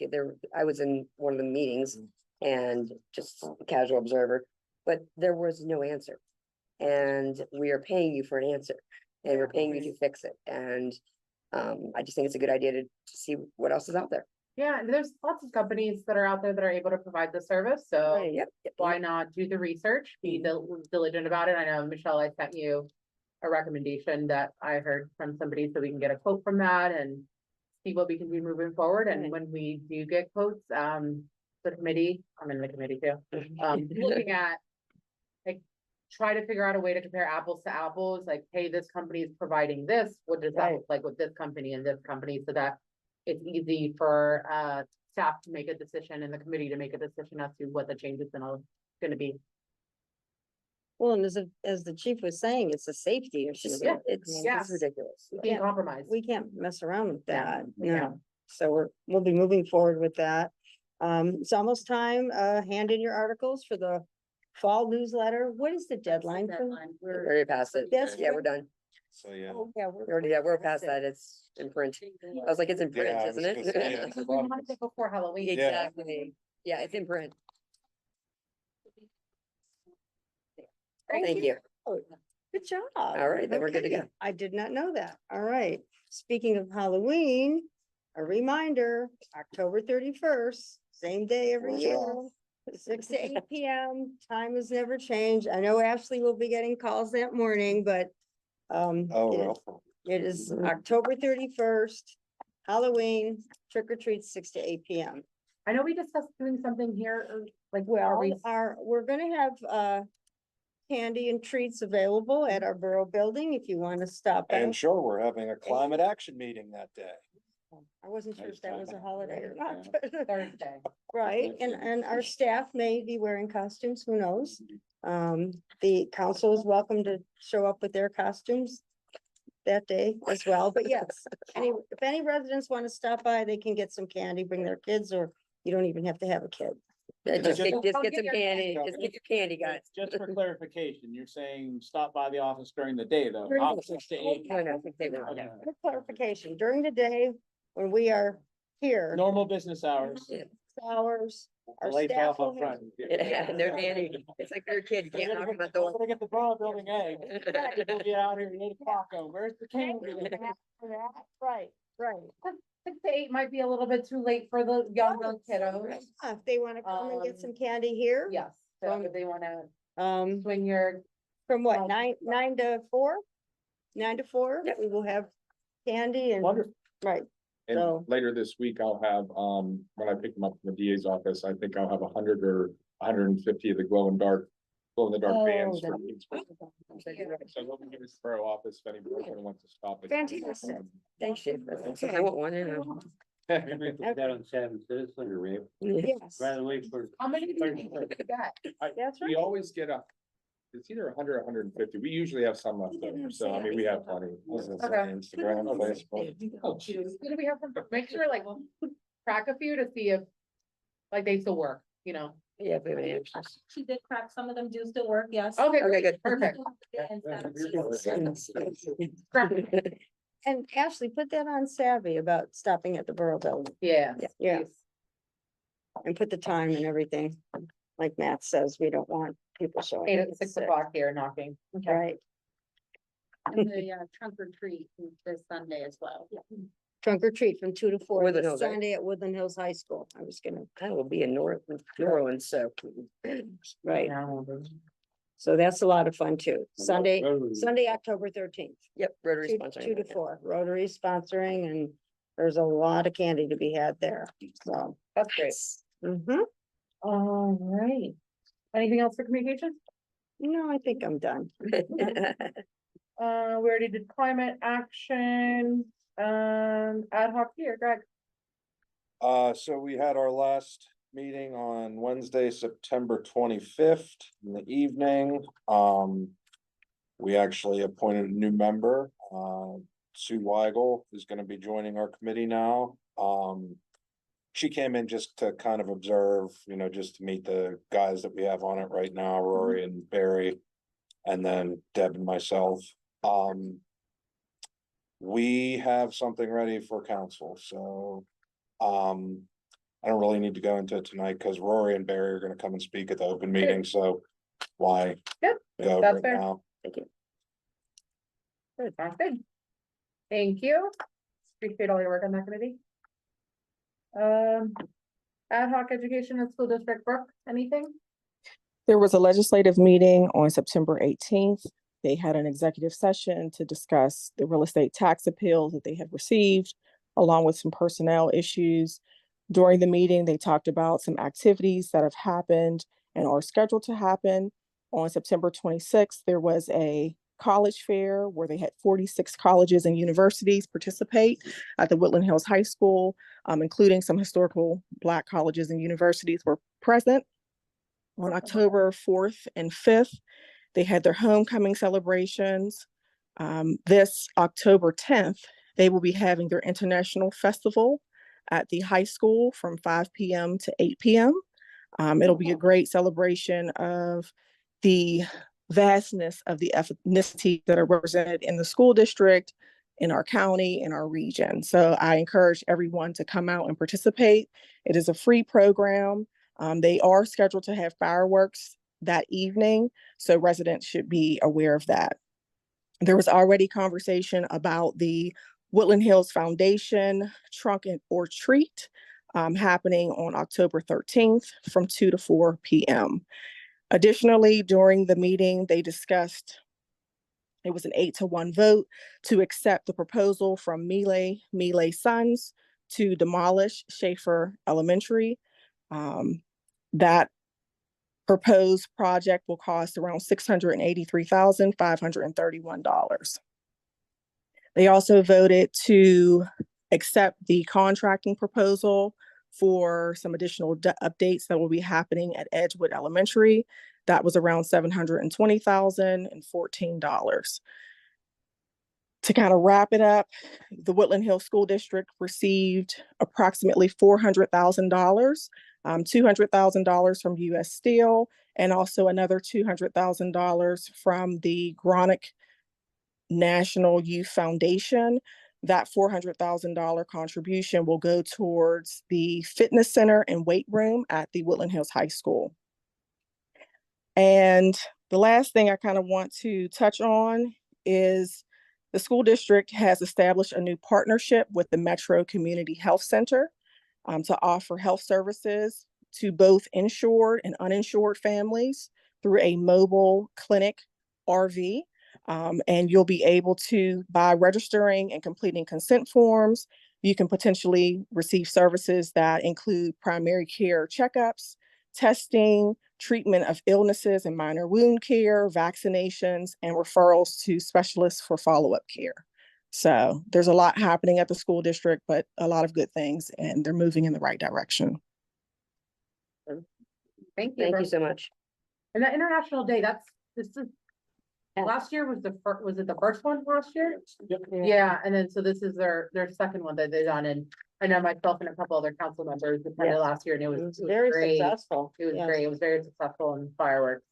I was in one of the meetings and just a casual observer, but there was no answer. And we are paying you for an answer and we're paying you to fix it. And I just think it's a good idea to see what else is out there. Yeah, and there's lots of companies that are out there that are able to provide the service, so Yep. why not do the research, be diligent about it? I know, Michelle, I sent you a recommendation that I heard from somebody, so we can get a quote from that and see what we can do moving forward. And when we do get quotes, the committee, I'm in the committee too, looking at, like, try to figure out a way to compare apples to apples, like, hey, this company is providing this, what does that look like with this company and this company, so that it's easy for staff to make a decision and the committee to make a decision as to what the changes gonna be. Well, and as the chief was saying, it's a safety issue. Yeah. It's ridiculous. We can't compromise. We can't mess around with that, Yeah. no. So we'll be moving forward with that. It's almost time, hand in your articles for the fall newsletter. What is the deadline? We're already past it. That's Yeah, we're done. So, yeah. Oh, yeah, We're past that. It's in print. I was like, it's in print, Yeah, I was isn't gonna say, yeah. it? We wanted it before Halloween. Exactly. Yeah, it's in print. Thank you. Good job. All right, then we're good to go. Okay, I did not know that. All right. Speaking of Halloween, a reminder, October 31st, same day every year, 6 to 8 PM. Time has never changed. I know Ashley will be getting calls that morning, but it is October 31st, Halloween, trick or treat, 6 to 8 PM. I know we discussed doing something here, like, Well, we? we're gonna have candy and treats available at our borough building if you want to stop by. And sure, we're having a climate action meeting that day. I wasn't sure if that was a holiday or Yeah. not, but- Thursday. right, and our staff may be wearing costumes, who knows? The council is welcome to show up with their costumes that day as well, but yes, if any residents want to stop by, they can get some candy, bring their kids, or you don't even have to have a kid. Yeah, just get Come some get your candy. Just get your candy, guys. Just for clarification, you're saying stop by the office during the day though, During the not 6 to 8. No, no, I think they will. Okay. Good clarification, during the day, when we are here, Normal business hours. hours, our Lights staff off will up have. front. Yeah, no candy. It's like they're a kid. You can't knock on the door. We're gonna get the borough building egg. We'll get out here at 8 o'clock. Where's the candy? Right, right. 6 to 8 might be a little bit too late for the younger kiddos. If they wanna come and get some candy here, Yes, so if they wanna um, swing your, from what, nine to 4? 9 to 4, Yep. we will have candy and, Wonderful. right, And So- later this week, I'll have, when I pick them up from the DA's office, I think I'll have 100 or 150 of the glow in the dark bands. for kids. So I'm hoping to this borough office, if anybody wants to stop. it. Fantastic. Thanks, Chief. I want one, you know. Put that on 7 citizen or rave, yes, rather than wait for. how many do you think you get? that's We right. always get it's either 100 or 150. We usually have some left over, so I mean, we have plenty. Instagram, Facebook. Oh, geez. Who do we have from, make sure, like, we'll track a few to see if, like, they still work, you know? Yeah, if we have any extras. She did crack, some of them do still work, yes. Okay, Okay, good. perfect. And Ashley, put that on Savvy about stopping at the borough building, Yeah. Yeah. please. and put the time and everything. like Matt says, we don't want people showing. 8 up at 6 sick. o'clock here knocking. Okay. Right, And the trunk or treat this Sunday as well. trunk or treat from 2 to 4 Woodland this Hills, right? Sunday at Woodland Hills High School. I was gonna, That will be in New Orleans, so. right, Yeah. so that's a lot of fun too. Sunday, October 13th. Yep, Rotary 2 sponsoring. to 4, Rotary sponsoring, and there's a lot of candy to be had there, so. That's great. Mhm. All right. Anything else for communication? No, I think I'm done. We already did climate action, ad hoc here, Greg. So we had our last meeting on Wednesday, September 25th in the evening. We actually appointed a new member, Sue Weigel is gonna be joining our committee now. She came in just to kind of observe, just to meet the guys that we have on it right now, Rory and Barry, and then Deb and myself. We have something ready for council, so, I don't really need to go into it tonight, because Rory and Barry are gonna come and speak at the open meeting, so why Yep, go that's right fair. now? Thank you. Good, sounds good. Thank you. Appreciate all your work on that committee. Ad hoc education and school district, Brooke, anything? There was a legislative meeting on September 18th. They had an executive session to discuss the real estate tax appeals that they have received, along with some personnel issues. During the meeting, they talked about some activities that have happened and are scheduled to happen. On September 26th, there was a college fair where they had 46 colleges and universities participate at the Woodland Hills High School, including some historical Black colleges and universities were present. On October 4th and 5th, they had their homecoming celebrations. This October 10th, they will be having their international festival at the high school from 5 p.m. to 8 p.m. It'll be a great celebration of the vastness of the ethnicities that are represented in the school district, in our county, in our region. So I encourage everyone to come out and participate. It is a free program. They are scheduled to have fireworks that evening, so residents should be aware of that. There was already conversation about the Woodland Hills Foundation Trunk or Treat happening on October 13th from 2 to 4 p.m. Additionally, during the meeting, they discussed, it was an 8-1 vote to accept the proposal from Mealy Sons to demolish Schaefer Elementary. That proposed project will cost around $683,531. They also voted to accept the contracting proposal for some additional updates that will be happening at Edgewood Elementary. That was around $720,014. To kind of wrap it up, the Woodland Hills School District received approximately $400,000, $200,000 from U.S. Steel, and also another $200,000 from the Gronick National Youth Foundation. That $400,000 contribution will go towards the fitness center and weight room at the Woodland Hills High School. And the last thing I kind of want to touch on is the school district has established a new partnership with the Metro Community Health Center to offer health services to both insured and uninsured families through a mobile clinic RV. And you'll be able to, by registering and completing consent forms, you can potentially receive services that include primary care checkups, testing, treatment of illnesses and minor wound care, vaccinations, and referrals to specialists for follow-up care. So there's a lot happening at the school district, but a lot of good things, and they're moving in the right direction. Thank you. Thank you so much. And the International Day, this is, last year was was it the first one last year? Yep. Yeah, and then, so this is their second one that they've done, and I know myself and a couple other council members attended last year, and it was Very great. successful. It was Yes. great, it was very successful and fireworks.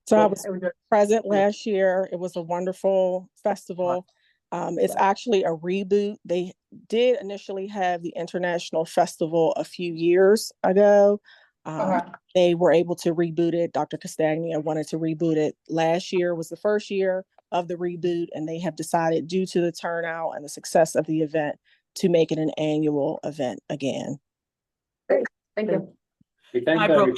So I was present last year. It was a wonderful festival. It's actually a reboot. They did initially have the International Festival a few years ago. Okay. They were able to reboot it. Dr. Castagna wanted to reboot it. Last year was the first year of the reboot, and they have decided, due to the turnout and the success of the event, to make it an annual event again. Thank you. Thank Hi, you. Brooke.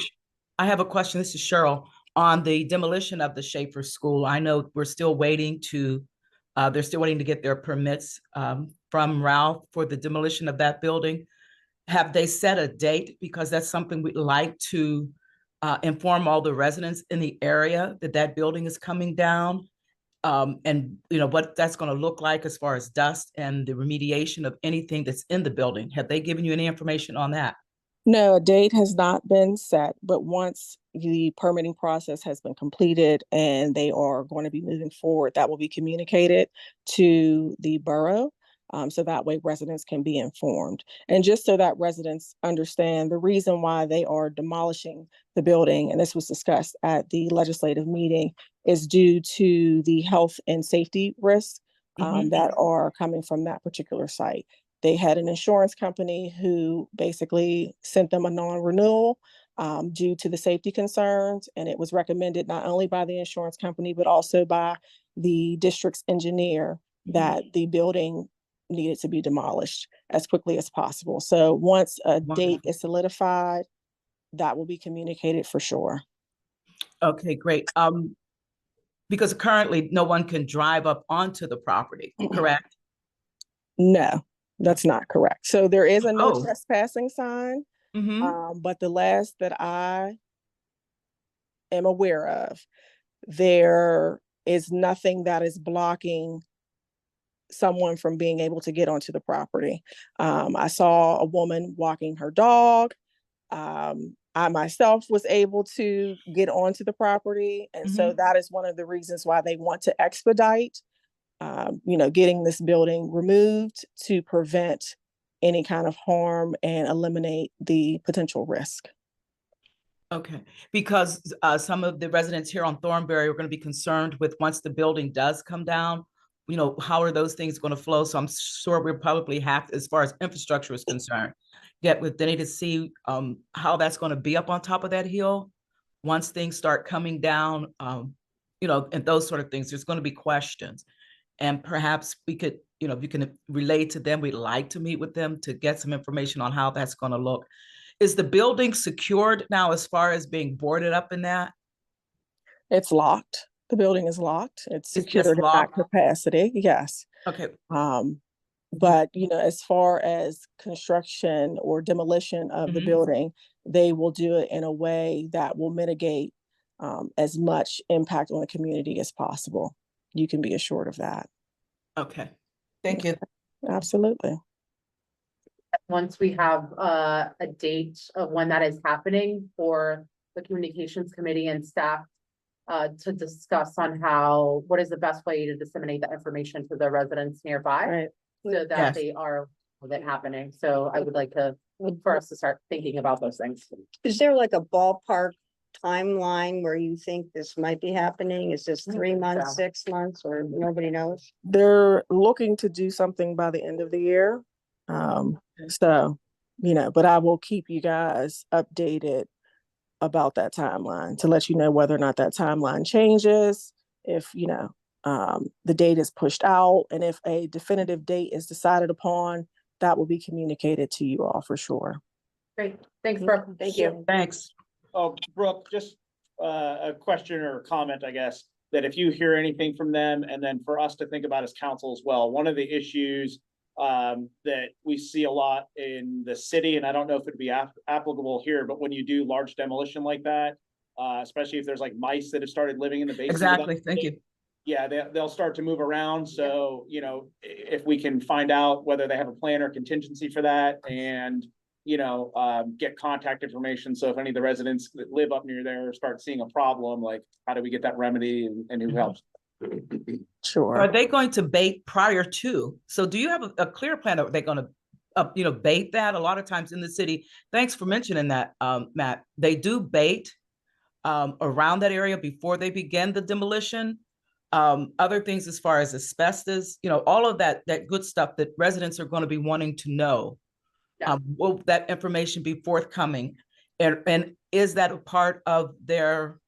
I have a question. This is Cheryl. On the demolition of the Schaefer School, I know we're still waiting to, they're still waiting to get their permits from Ralph for the demolition of that building. Have they set a date? Because that's something we'd like to inform all the residents in the area that that building is coming down. And you know what that's going to look like as far as dust and the remediation of anything that's in the building. Have they given you any information on that? No, a date has not been set, but once the permitting process has been completed and they are going to be moving forward, that will be communicated to the borough. So that way residents can be informed. And just so that residents understand the reason why they are demolishing the building, and this was discussed at the legislative meeting, is due to the health and safety risks that are coming from that particular site. They had an insurance company who basically sent them a non-renewal due to the safety concerns. And it was recommended not only by the insurance company, but also by the district's engineer that the building needed to be demolished as quickly as possible. So once a date is solidified, that will be communicated for sure. Okay, great. Because currently no one can drive up onto the property, correct? No, that's not correct. So there is a no Oh. trespassing sign, Mm-hmm. but the last that I am aware of, there is nothing that is blocking someone from being able to get onto the property. I saw a woman walking her dog. I myself was able to get onto the property. And so that is one of the reasons why they want to expedite, getting this building removed to prevent any kind of harm and eliminate the potential risk. Okay, because some of the residents here on Thornberry are going to be concerned with once the building does come down, how are those things going to flow? So I'm sure we'll probably have, as far as infrastructure is concerned, get with Denny to see how that's going to be up on top of that hill once things start coming down, and those sort of things. There's going to be questions. And perhaps we could, if you can relate to them, we'd like to meet with them to get some information on how that's going to look. Is the building secured now as far as being boarded up in that? It's locked. The building is locked. It's secured just in that locked? capacity. Yes. Okay. But as far as construction or demolition of the building, they will do it in a way that will mitigate as much impact on the community as possible. You can be assured of that. Okay. Thank you. Absolutely. Once we have a date of when that is happening for the communications committee and staff to discuss on what is the best way to disseminate that information to the residents nearby. Right. So that they are with it happening. So I would like for us to start thinking about those things. Is there like a ballpark timeline where you think this might be happening? Is this 3 months, 6 months, or nobody knows? They're looking to do something by the end of the year. But I will keep you guys updated about that timeline to let you know whether or not that timeline changes, if, the date is pushed out, and if a definitive date is decided upon, that will be communicated to you all for sure. Great. Thanks, Brooke. Thank you. Thanks. Oh, Brooke, just a question or a comment, I guess, that if you hear anything from them, and then for us to think about as council as well, one of the issues that we see a lot in the city, and I don't know if it'd be applicable here, but when you do large demolition like that, especially if there's like mice that have started living in the basement. Exactly. Thank you. Yeah, they'll start to move around. So, if we can find out whether they have a plan or contingency for that, and, get contact information. So if any of the residents that live up near there start seeing a problem, like how do we get that remedy and who helps? Sure. Are they going to bait prior to? So do you have a clear plan? Are they going to, bait that? A lot of times in the city, thanks for mentioning that, Matt, they do bait around that area before they begin the demolition. Other things as far as asbestos, all of that good stuff that residents are going to be wanting to know. Yeah. Will that information be forthcoming? And is that a part of their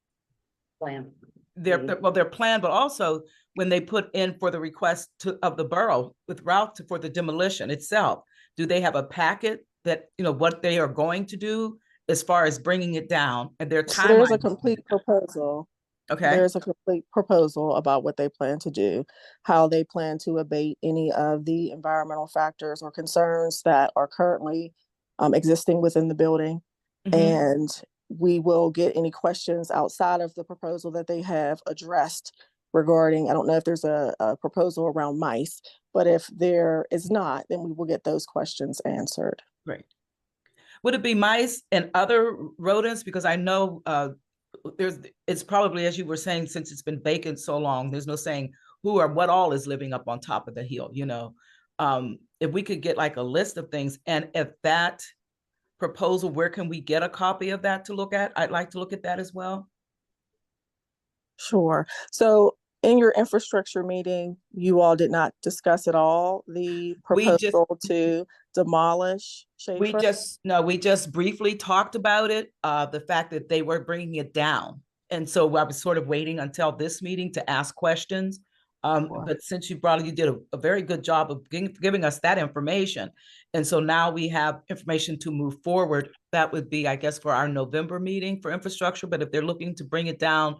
Plan. their plan, but also when they put in for the request of the borough with route for the demolition itself, do they have a packet that, what they are going to do as far as bringing it down and their So there's a timeline? complete proposal. Okay, There's a complete proposal about what they plan to do, how they plan to abate any of the environmental factors or concerns that are currently existing within the building. Mhm. And we will get any questions outside of the proposal that they have addressed regarding, I don't know if there's a proposal around mice, but if there is not, then we will get those questions answered. great. Would it be mice and other rodents? Because I know it's probably, as you were saying, since it's been vacant so long, there's no saying who or what all is living up on top of the hill, if we could get like a list of things, and if that proposal, where can we get a copy of that to look at? I'd like to look at that as well. Sure. So in your infrastructure meeting, you all did not discuss at all the proposal to demolish Schaefer? We just briefly talked about it, the fact that they were bringing it down. And so I was sort of waiting until this meeting to ask questions. But since you did a very good job of giving us that information. And so now we have information to move forward. That would be, I guess, for our November meeting for infrastructure. But if they're looking to bring it down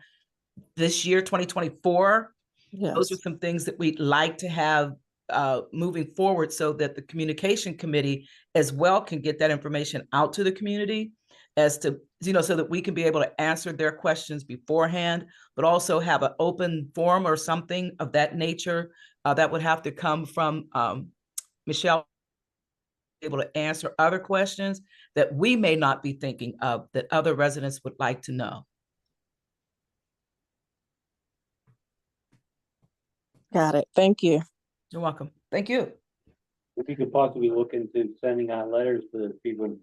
this year, 2024, those are some things that we'd like to have moving forward so that the communication committee as well can get that information out to the community as to, so that we can be able to answer their questions beforehand, but also have an open forum or something of that nature that would have to come from Michelle, able to answer other questions that we may not be thinking of that other residents would like to know. Got it. Thank you. You're welcome. Thank you. If you could possibly look into sending out letters to the people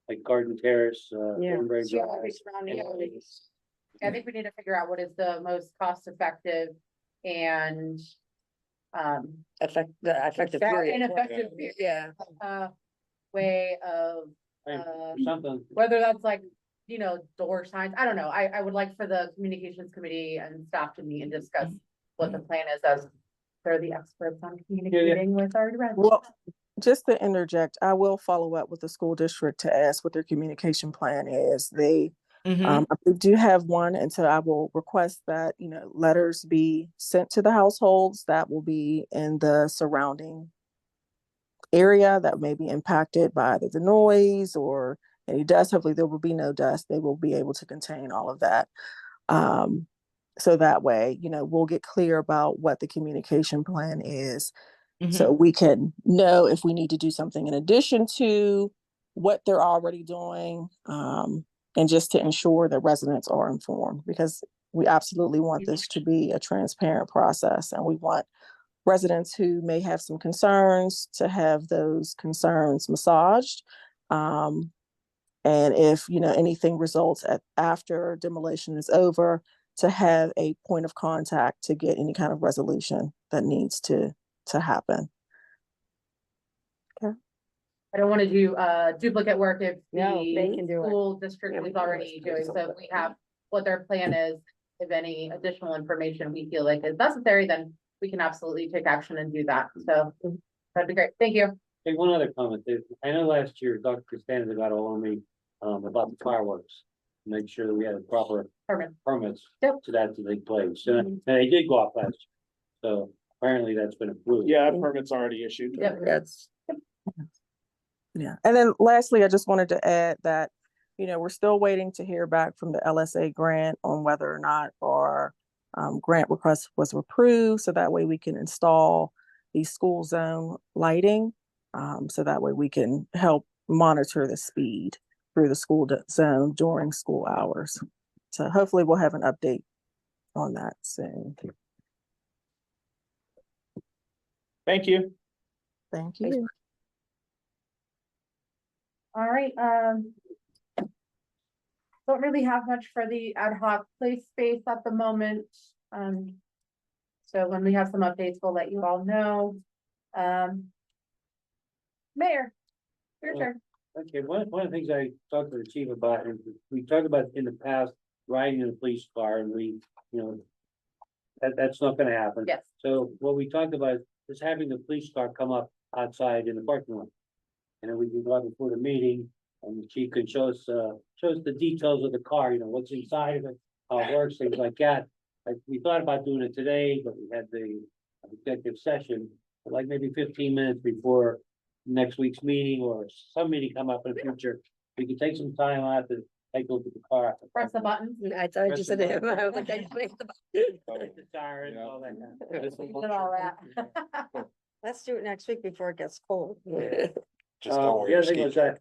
like Garden Terrace, Thornbury Drive. I think we need to figure out what is the most cost effective and effective period. ineffective way of Something. whether that's like, door signs. I don't know. I would like for the communications committee and staff to meet and discuss what the plan is, as they're the experts on communicating with our residents. Well, just to interject, I will follow up with the school district to ask what their communication plan is. They do have one, and so I will request that, letters be sent to the households that will be in the surrounding area that may be impacted by either the noise or any dust. Hopefully there will be no dust. They will be able to contain all of that. So that way, we'll get clear about what the communication plan is. So we can know if we need to do something in addition to what they're already doing, and just to ensure that residents are informed, because we absolutely want this to be a transparent process, and we want residents who may have some concerns to have those concerns massaged. And if, anything results after demolition is over, to have a point of contact to get any kind of resolution that needs to happen. Okay. I don't want to do duplicate work if they can do it. school district is already doing, so we have what their plan is. If any additional information we feel like is necessary, then we can absolutely take action and do that. So that'd be great. Thank you. Hey, one other comment. I know last year Dr. Costanza got all on me about the fireworks. Make sure that we had proper permits to that to take place. And they did go off last year. So apparently that's been approved. Yeah, permit's already issued. Yeah. And then lastly, I just wanted to add that, we're still waiting to hear back from the LSA grant on whether or not our grant request was approved. So that way we can install the school zone lighting. So that way we can help monitor the speed through the school zone during school hours. So hopefully we'll have an update on that soon. Thank you. Thank you. All right, don't really have much for the ad hoc play space at the moment. So when we have some updates, we'll let you all know. Mayor, your turn. Okay, one of the things I talked to the chief about, and we talked about in the past, riding in a police car and that's not gonna happen. Yes. So what we talked about is having the police car come up outside in the parking lot. And then we can go out before the meeting and the chief can show us the details of the car, what's inside of it, how it works, things like that. Like, we thought about doing it today, but we had the executive session, but like maybe 15 minutes before next week's meeting or some meeting come up in the future. We could take some time out to take a look at the car. Press the button. I thought you said it. I was like, I clicked the button. The tire and all that. Did all that. Let's do it next week before it gets cold. Just don't wear The your other thing ski was that,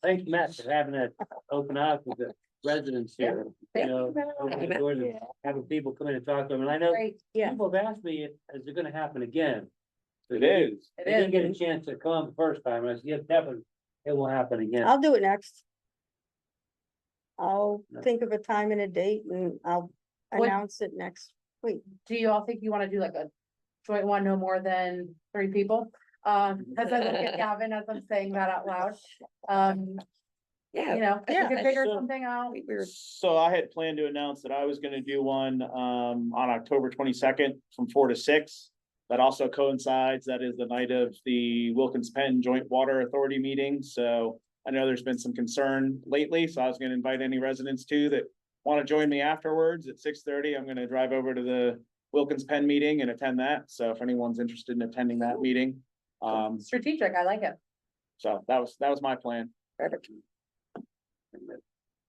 thanks Matt for having that open house with the residents here. Open the doors and having people come in and talk to them. And I know Great. people have asked me, is it gonna happen again? It is. They didn't get a chance to come the first time. I said, yeah, definitely, it will happen again. I'll do it next. I'll think of a time and a date and I'll What- announce it next week. Do you all think you wanna do like a joint one, no more than 3 people? As I look at Gavin, as I'm saying that out loud, Yeah. if we Yeah, could figure so- something out. We were, So I had planned to announce that I was gonna do one, on October 22nd from 4 to 6. That also coincides, that is the night of the Wilkins Penn Joint Water Authority meeting, so I know there's been some concern lately, so I was gonna invite any residents too that wanna join me afterwards at 6:30. I'm gonna drive over to the Wilkins Penn meeting and attend that, so if anyone's interested in attending that meeting. Strategic, I like it. So that was my plan. perfect.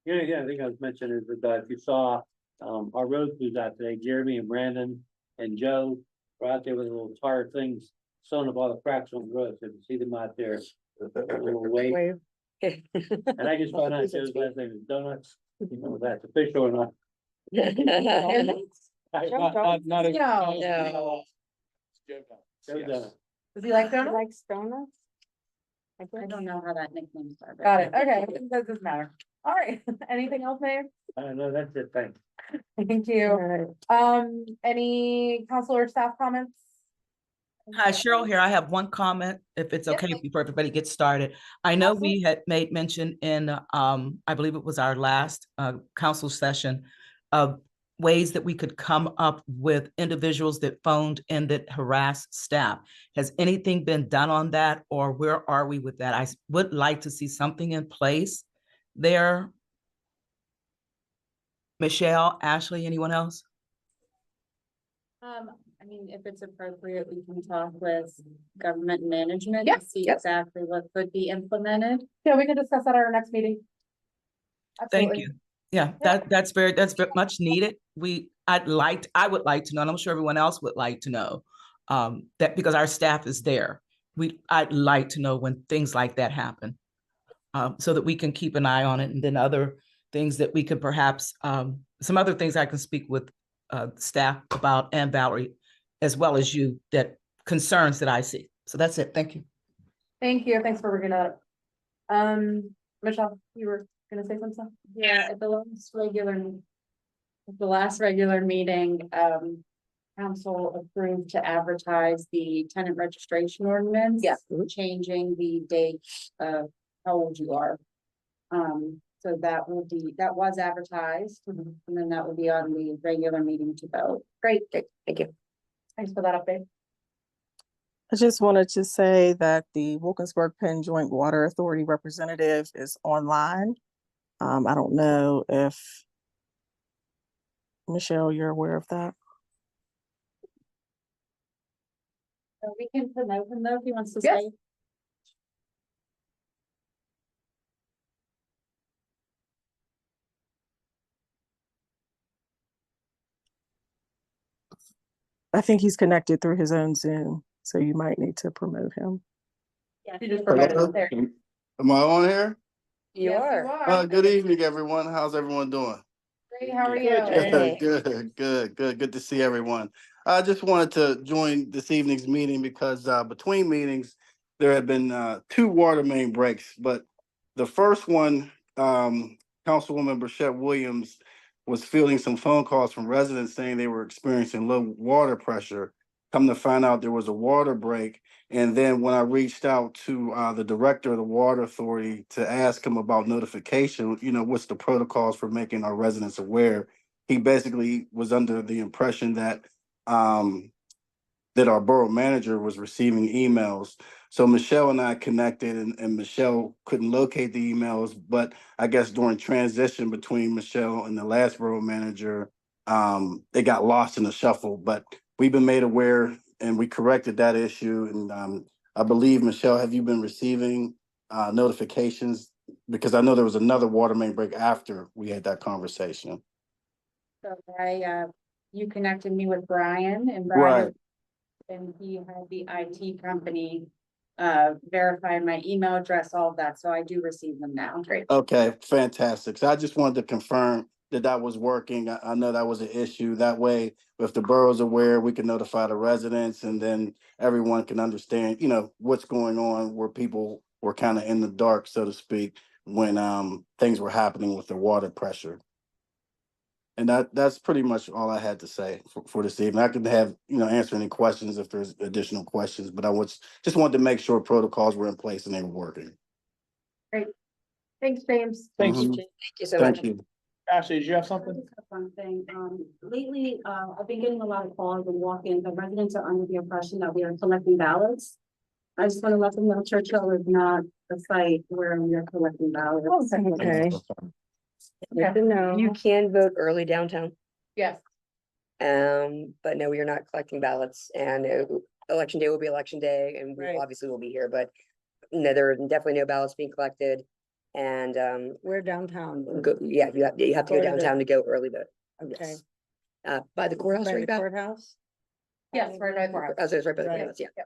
Yeah, I think I was mentioning is that if you saw, our road crews out today, Jeremy and Brandon and Joe were out there with little tar things, sewing up all the cracks on the road, so you see them out there. A little wave, Wave. and I just found out Joe's last name is Donuts, that's official or not. Not a- No. Joe Yes. Donuts. Does he like You donuts? like donuts? I don't know how that nickname started. Got it, okay, that doesn't matter. All right, anything else, Mayor? I don't know, that's it, thanks. Thank you. Any council or staff comments? Hi, Cheryl here. I have one comment, if it's Yes, okay please. before everybody gets started. I know we Absolutely. had made mention in, I believe it was our last council session of ways that we could come up with individuals that phoned and that harassed staff. Has anything been done on that, or where are we with that? I would like to see something in place there. Michelle, Ashley, anyone else? I mean, if it's appropriate, we can talk with government management Yep, to see yep. exactly what could be implemented. Yeah, we can discuss that at our next meeting. Thank Absolutely. you. Yeah, that's very much needed. I would like to know, and I'm sure everyone else would like to know, that because our staff is there, I'd like to know when things like that happen. So that we can keep an eye on it, and then other things that we could perhaps, some other things I can speak with staff about, and Valerie, as well as you, that concerns that I see. So that's it. Thank you. Thank you, thanks for bringing that up. Michelle, you were gonna say something? Yeah, at the last regular meeting, council approved to advertise the tenant registration ordinance. Yeah. Changing the date of how old you are. So that was advertised, and then that will be on the regular meeting to vote. Great, Thank you. thanks for that update. I just wanted to say that the Wilkinsburg Penn Joint Water Authority representative is online. I don't know if Michelle, you're aware of that. So we can promote him though, if he wants to Yes. stay. I think he's connected through his own Zoom, so you might need to promote him. Yeah. You just provided Hello? it there. Am I on here? You Yes, are. Good evening, everyone. How's everyone doing? Great, how are you? Hey. Good to see everyone. I just wanted to join this evening's meeting because between meetings, there have been 2 water main breaks, but the first one, Councilwoman Burchett Williams was fielding some phone calls from residents saying they were experiencing low water pressure. come to find out there was a water break. And then when I reached out to the director of the water authority to ask him about notification, what's the protocols for making our residents aware, he basically was under the impression that that our borough manager was receiving emails. So Michelle and I connected, and Michelle couldn't locate the emails, but I guess during transition between Michelle and the last borough manager, it got lost in the shuffle. But we've been made aware and we corrected that issue. And I believe, Michelle, have you been receiving notifications? Because I know there was another water main break after we had that conversation. So you connected me with Brian, and Right. and he had the IT company verify my email address, all of that, so I do receive them now. Great. Okay, fantastic. So I just wanted to confirm that that was working. I know that was an issue. That way, if the borough's aware, we can notify the residents, and then everyone can understand, what's going on, where people were kind of in the dark, so to speak, when things were happening with the water pressure. And that's pretty much all I had to say for this evening. I can answer any questions if there's additional questions, but just wanted to make sure protocols were in place and they were working. Great. Thanks, James. Thanks. Mhm. Thank you so much. Thank you. Ashley, did you have something? Just have one thing, lately, I've been getting a lot of calls and walk-ins, the residents are under the impression that we are collecting ballots. I just want to let them know Churchill is not a site where we are collecting ballots. Okay. Good to know. You can vote early downtown, Yes. but no, we are not collecting ballots, and election day will be election day, and we Right. obviously will be here, but no, there are definitely no ballots being collected. And We're downtown. you have to go Go to the- downtown to go early vote. Okay. Yes. By the courthouse, By right the back? courthouse? Yes, right by the courthouse. Oh, so it's right by the Right. courthouse, yeah.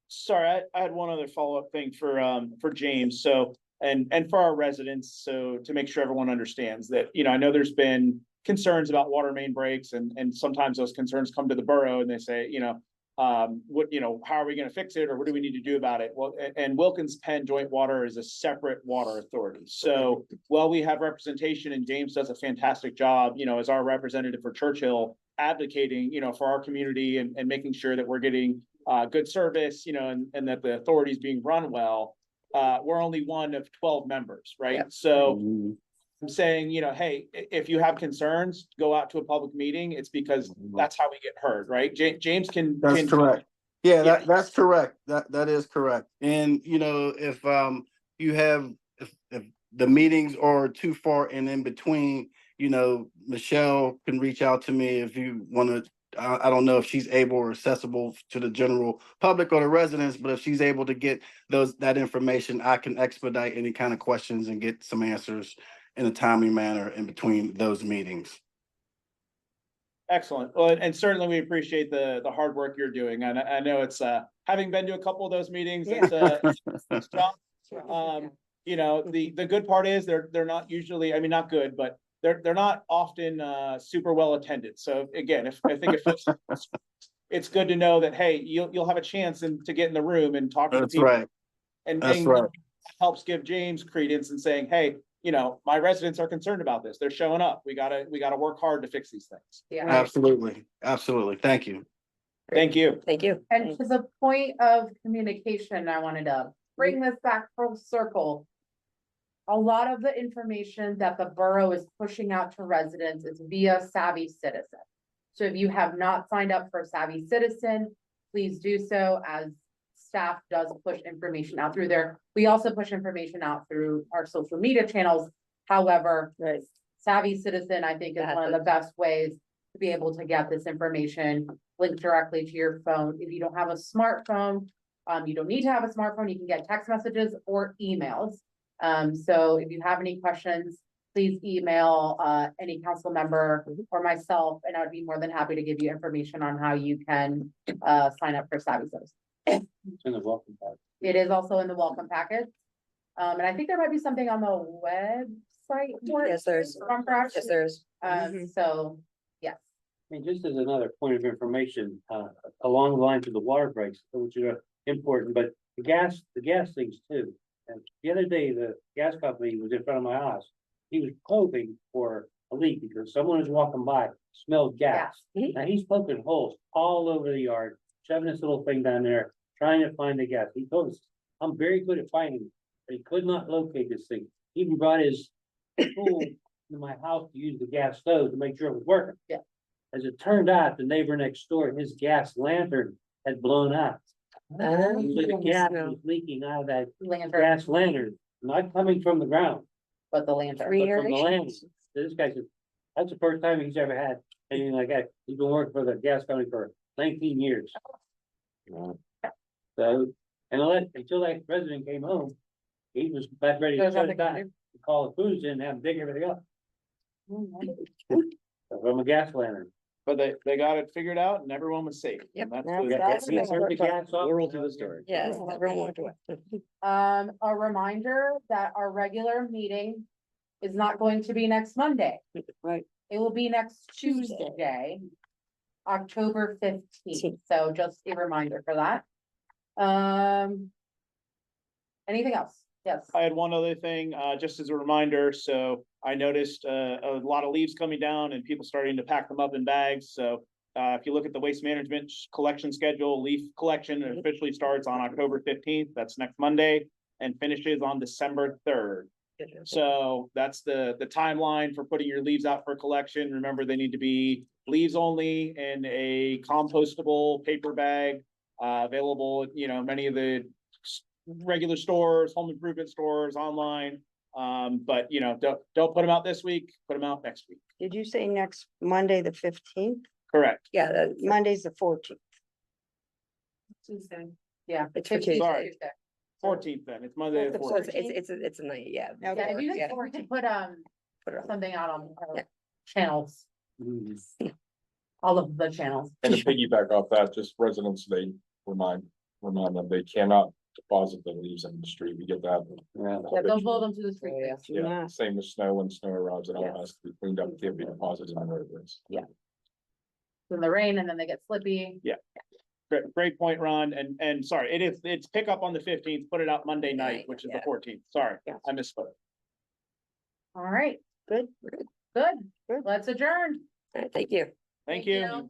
Sorry, I had one other follow-up thing for James, so, and for our residents, so to make sure everyone understands that, I know there's been concerns about water main breaks, and sometimes those concerns come to the borough and they say, how are we gonna fix it, or what do we need to do about it? Well, and Wilkins Penn Joint Water is a separate water authority. So while we have representation, and James does a fantastic job, as our representative for Churchill, advocating, for our community and making sure that we're getting good service, and that the authority is being run well. We're only one of 12 members, right? Yep. So I'm saying, hey, if you have concerns, go out to a public meeting. It's because that's how we get heard, right? James can. That's correct. Yeah, Yeah. that's correct. That is correct. And if you have if the meetings are too far and in between, Michelle can reach out to me if you want to. I don't know if she's able or accessible to the general public or the residents, but if she's able to get that information, I can expedite any kind of questions and get some answers in a timely manner in between those meetings. Excellent. Well, and certainly we appreciate the hard work you're doing. And I know it's having been to a couple of those meetings, it's tough. The good part is they're not usually, not good, but they're not often super well attended. So again, I think it's good to know that, hey, you'll have a chance to get in the room and talk to That's people. right. And That's right. helps give James credence in saying, hey, my residents are concerned about this. They're showing up. We gotta work hard to fix these things. Yeah. Absolutely. Absolutely. Thank you. Thank you. Thank you. And to the point of communication, I wanted to bring this back full circle. A lot of the information that the borough is pushing out to residents is via Savvy Citizen. So if you have not signed up for Savvy Citizen, please do so, as staff does push information out through there. We also push information out through our social media channels. However, Savvy Citizen, I think, is one of the best ways to be able to get this information linked directly to your phone. If you don't have a smartphone, you don't need to have a smartphone. You can get text messages or emails. So if you have any questions, please email any council member or myself, and I would be more than happy to give you information on how you can sign up for Savvy Citizen. It's in the welcome pack. It is also in the welcome packet. And I think there might be something on the website. for it, Yes, there's. if I'm correct. Yes, there's. So, yes. I mean, just as another point of information, along the lines of the water breaks, which are important, but the gas things too. And the other day, the gas company was in front of my house. He was hoping for a leak because someone is walking by, smelled gas. Now he's poking holes all over the yard, shoving this little thing down there, trying to find the gas. He told us, I'm very good at finding it, but he could not locate this thing. He even brought his tool to my house to use the gas stove to make sure it was working. Yeah. As it turned out, the neighbor next door, his gas lantern had blown out. So the gas was leaking out of that Lantern, gas lantern, not coming from the ground, but the lantern. but from the lantern. So this guy said, that's the first time he's ever had anything like that. He's been working for the gas company for 19 years. So, until that resident came home, he was about ready to There's shut it nothing to down, call the crews in and have them dig everything up. From a gas lantern. But they got it figured out and everyone was safe. Yep. And That's He turned the gas off. Moral to the story. Yes, everyone walked away. A reminder that our regular meeting is not going to be next Monday. Right. It will be next Tuesday, October 15th. So just a reminder for that. Anything else? Yes. I had one other thing, just as a reminder, so I noticed, a lot of leaves coming down and people starting to pack them up in bags, so. If you look at the waste management collection schedule, leaf collection officially starts on October 15th, that's next Monday, and finishes on December 3rd. So that's the timeline for putting your leaves out for collection. Remember, they need to be leaves only in a compostable paper bag, available, many of the regular stores, home improvement stores, online. But don't put them out this week, put them out next week. Did you say next Monday, the 15th? Correct. Yeah, Monday's the 14th. Tuesday. Yeah. it's for 15th, Tuesday. Sorry. Tuesday. 14th then, it's Monday the So 14th. it's a night, yeah. Yeah, if you Yeah. just forward to put Put it on. something out on our Yeah. channels, all of the channels. And to piggyback off that, just residents, they remind them they cannot deposit the leaves in the street. We get that. Yeah, don't blow them to the street. Yeah. please. Yeah, same with snow, when snow arrives, it all Yeah. has to be cleaned up, can't be deposited on roadways. In the rain and then they get slippy. Great point, Ron, and sorry, it's pick up on the 15th, put it out Monday night, Night, which is the yeah. 14th, sorry, Yeah. I misspoke. All right, Good. good. Let's adjourn. All right, thank you. Thank you.